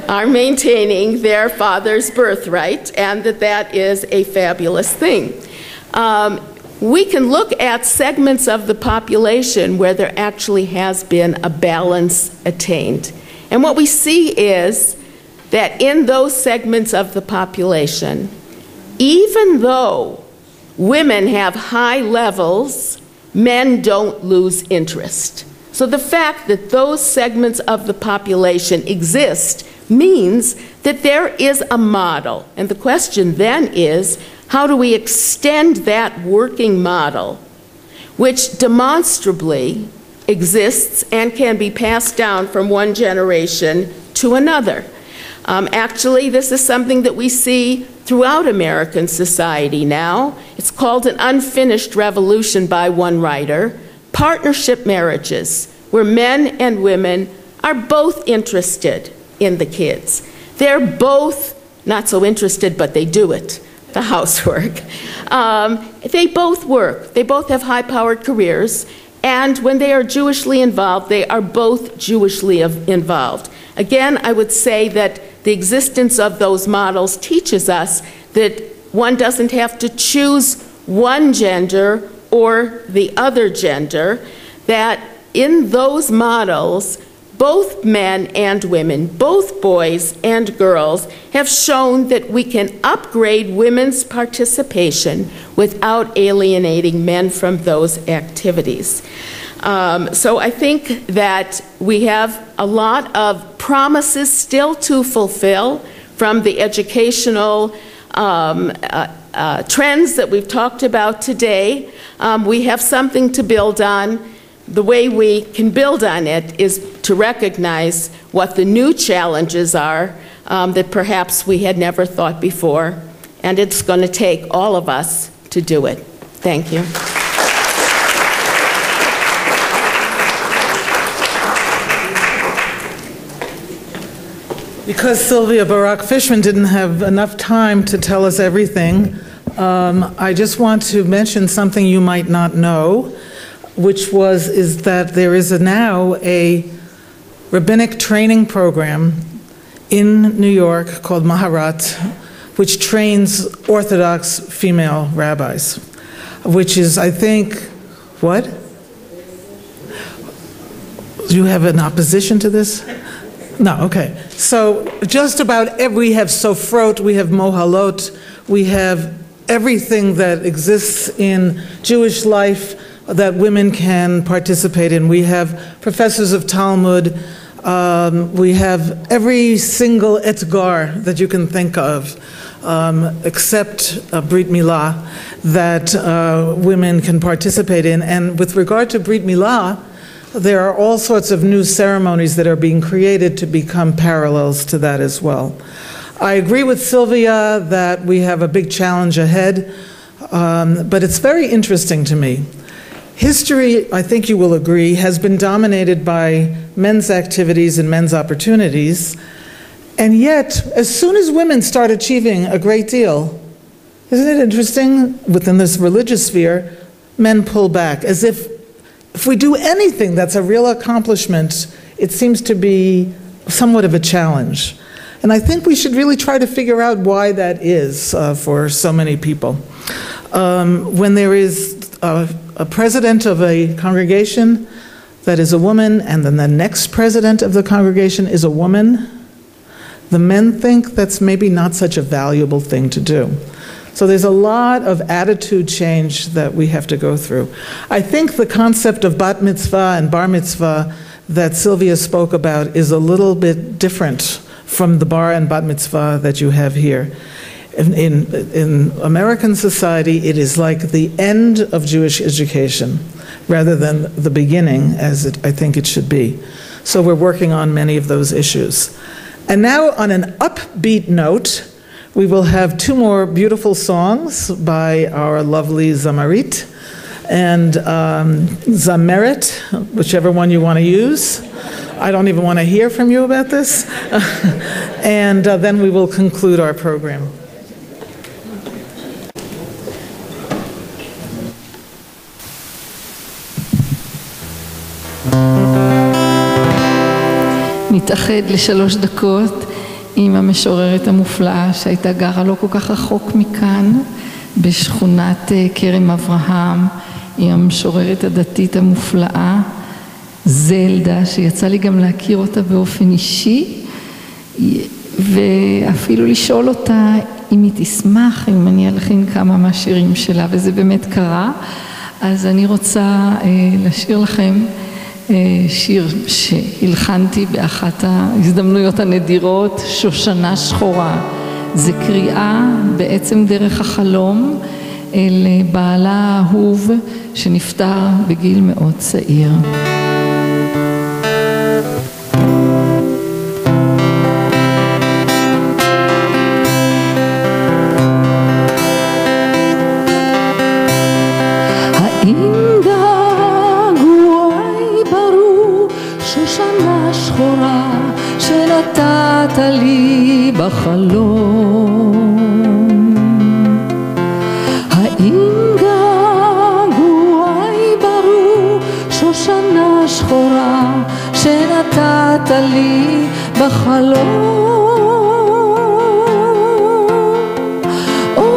are maintaining their father's birthright, and that is a fabulous thing. We can look at segments of the population where there actually has been a balance attained. And what we see is that in those segments of the population, even though women have high levels, men don't lose interest. So the fact that those segments of the population exist means that there is a model. And the question then is, How do we extend that working model, which demonstrably exists and can be passed down from one generation to another? Actually, this is something that we see throughout American society now. It's called an unfinished revolution by one writer, partnership marriages, where men and women are both interested in the kids. They're both not so interested, but they do it, the housework. They both work. They both have high-powered careers, and when they are Jewishly involved, they are both Jewishly involved. Again, I would say that the existence of those models teaches us that one doesn't have to choose one gender or the other gender, that in those models, both men and women, both boys and girls, have shown that we can upgrade women's participation without alienating men from those activities. So I think that we have a lot of promises still to fulfill from the educational trends that we've talked about today. We have something to build on. The way we can build on it is to recognize what the new challenges are that perhaps we had never thought before, and it's going to take all of us to do it. Thank you. Because Sylvia Barak-Fishman didn't have enough time to tell us everything, I just want to mention something you might not know, which is that there is now a rabbinic training program in New York called Maharat, which trains Orthodox female rabbis, which is, I think, what? Do you have an opposition to this? No, okay. So just about we have Sofrot, we have Mohalot, we have everything that exists in Jewish life that women can participate in. We have professors of Talmud, we have every single etgar that you can think of, except Brit Milah, that women can participate in. And with regard to Brit Milah, there are all sorts of new ceremonies that are being created to become parallels to that as well. I agree with Sylvia that we have a big challenge ahead, but it's very interesting to me. History, I think you will agree, has been dominated by men's activities and men's opportunities, and yet, as soon as women start achieving a great deal, isn't it interesting, within this religious sphere, men pull back, as if we do anything that's a real accomplishment, it seems to be somewhat of a challenge. And I think we should really try to figure out why that is for so many people. When there is a president of a congregation that is a woman, and then the next president of the congregation is a woman, the men think that's maybe not such a valuable thing to do. So there's a lot of attitude change that we have to go through. I think the concept of bat mitzvah and bar mitzvah that Sylvia spoke about is a little bit different from the bar and bat mitzvah that you have here. In American society, it is like the end of Jewish education rather than the beginning, as I think it should be. So we're working on many of those issues. And now, on an upbeat note, we will have two more beautiful songs by our lovely Zamarit and Zameret, whichever one you want to use. I don't even want to hear from you about this. And then we will conclude our program. נתאחד לשלוש דקות עם המשוררת המופלאה שהייתה גרה לא כל כך רחוק מכאן, בשכונת כרם אברהם, היא המשוררת הדתית המופלאה, זלדה, שיצא לי גם להכיר אותה באופן אישי, ואפילו לשאול אותה אם היא תשמח, אם אני אלחין כמה מהשירים שלה, וזה באמת קרה. אז אני רוצה לשיר לכם שיר שהלחנתי באחת ההזדמנויות הנדירות, שושנה שחורה, זה קריאה בעצם דרך החלום אל בעלה האהוב שנפטר בגיל מאוד צעיר. שנתת לי בחלום, האם געגועי ברור שושנה שחורה שנתת לי בחלום, או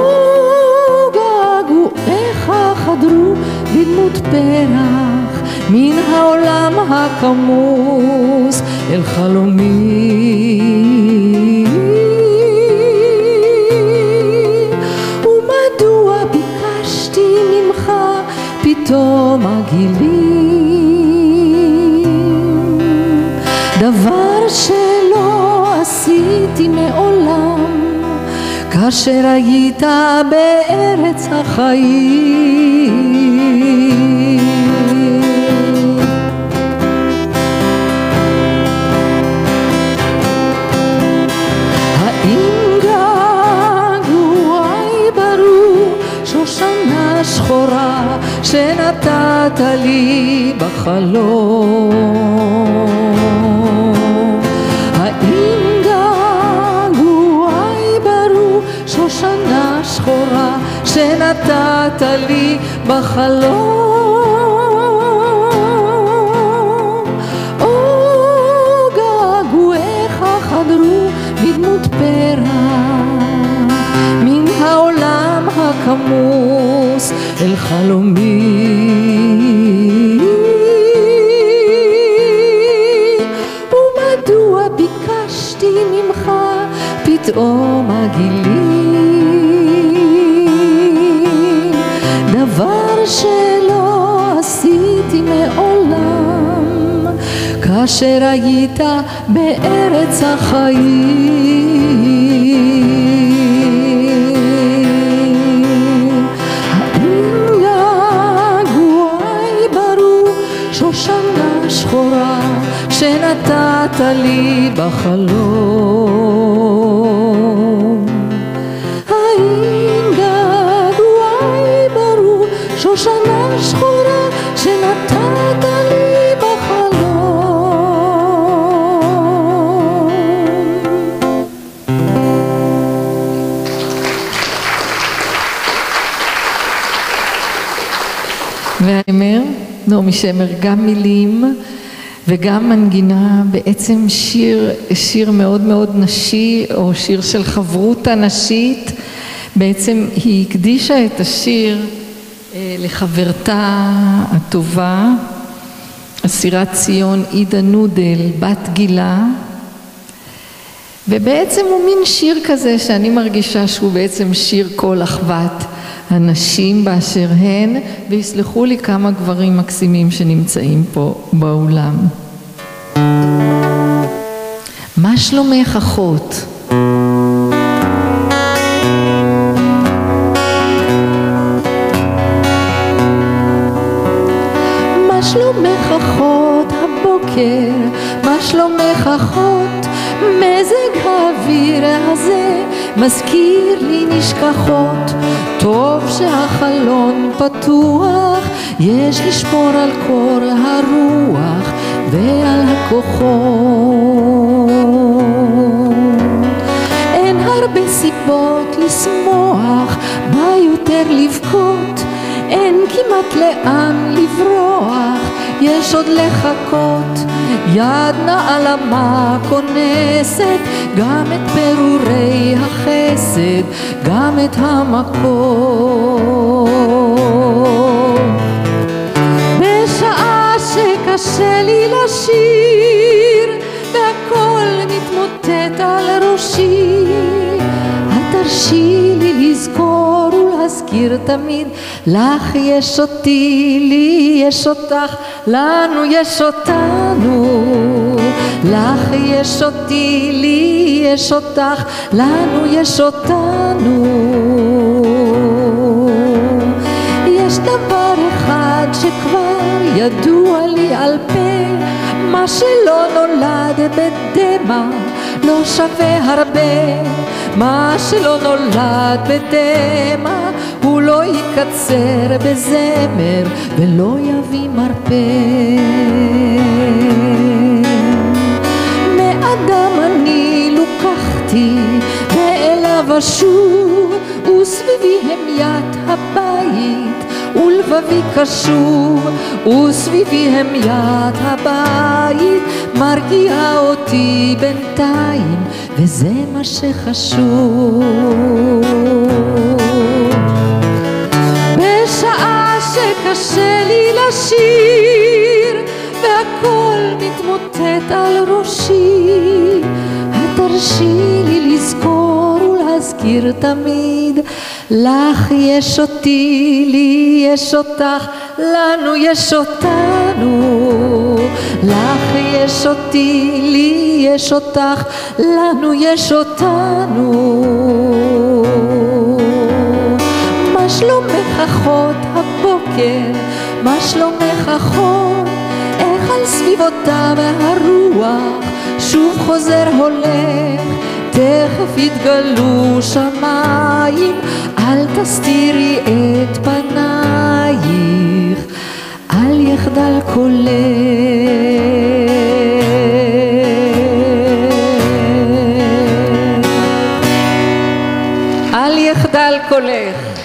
געגועיך חדרו בדמות פרח מן העולם הכמוס אל חלומי, ומדוע ביקשתי ממך פתאום הגילים, דבר שלא עשיתי מעולם כאשר היית בארץ החיים. שחורה שנתת לי בחלום, האם געגועי ברור שושנה שחורה שנתת לי בחלום, או געגועיך חדרו בדמות פרח מן העולם הכמוס אל חלומי, ומדוע ביקשתי ממך פתאום הגילים, דבר שלא עשיתי מעולם כאשר היית בארץ החיים. שושנה שחורה שנתת לי בחלום, האם געגועי ברור שושנה שחורה שנתת לי בחלום. והאמר נעמי שמר, גם מילים וגם מנגינה, בעצם שיר מאוד מאוד נשי, או שיר של חברותה נשית. בעצם היא הקדישה את השיר לחברתה הטובה, אסירת ציון עידה נודל, בת גילה, ובעצם הוא מין שיר כזה שאני מרגישה שהוא בעצם שיר כל אחוות הנשים באשר הן, ויסלחו לי כמה גברים מקסימים שנמצאים פה באולם. מה שלומך אחות? מה שלומך אחות הבוקר? מה שלומך אחות? מזג האוויר הזה מזכיר לי נשכחות, טוב שהחלון פתוח, יש לשמור על קור הרוח ועל הכוחות. אין הרבה סיבות לשמוח, בא יותר לבכות, אין כמעט לאן לברוח, יש עוד לחכות. יד נעלמה כונסת גם את פירורי החסד, גם את המקום. בשעה שקשה לי לשיר והכל מתמוטט על ראשי, תרשי לי לזכור ולהזכיר תמיד, לך יש אותי, לי יש אותך, לנו יש אותנו, לך יש אותי, לי יש אותך, לנו יש אותנו. יש דבר אחד שכבר ידוע לי על פה, מה שלא נולד בדמע לא שווה הרבה. מה שלא נולד בדמע הוא לא יקצר בזמר ולא יביא מרפא. מאדם אני לוקחתי ואליו אשור, וסביבי המיית הבית ולבבי קשור, וסביבי המיית הבית מרגיעה אותי בינתיים, וזה מה שחשוב. בשעה שקשה לי לשיר והכל מתמוטט על ראשי, תרשי לי לזכור ולהזכיר תמיד, לך יש אותי, לי יש אותך, לנו יש אותנו. לך יש אותי, לי יש אותך, לנו יש אותנו. מה שלומך אחות הבוקר, מה שלומך אחות, איך על סביבותיו הרוח שוב חוזר הולך, תכף יתגלו שמיים, אל תסתירי את פנייך, אל יחדל קולך, אל יחדל קולך.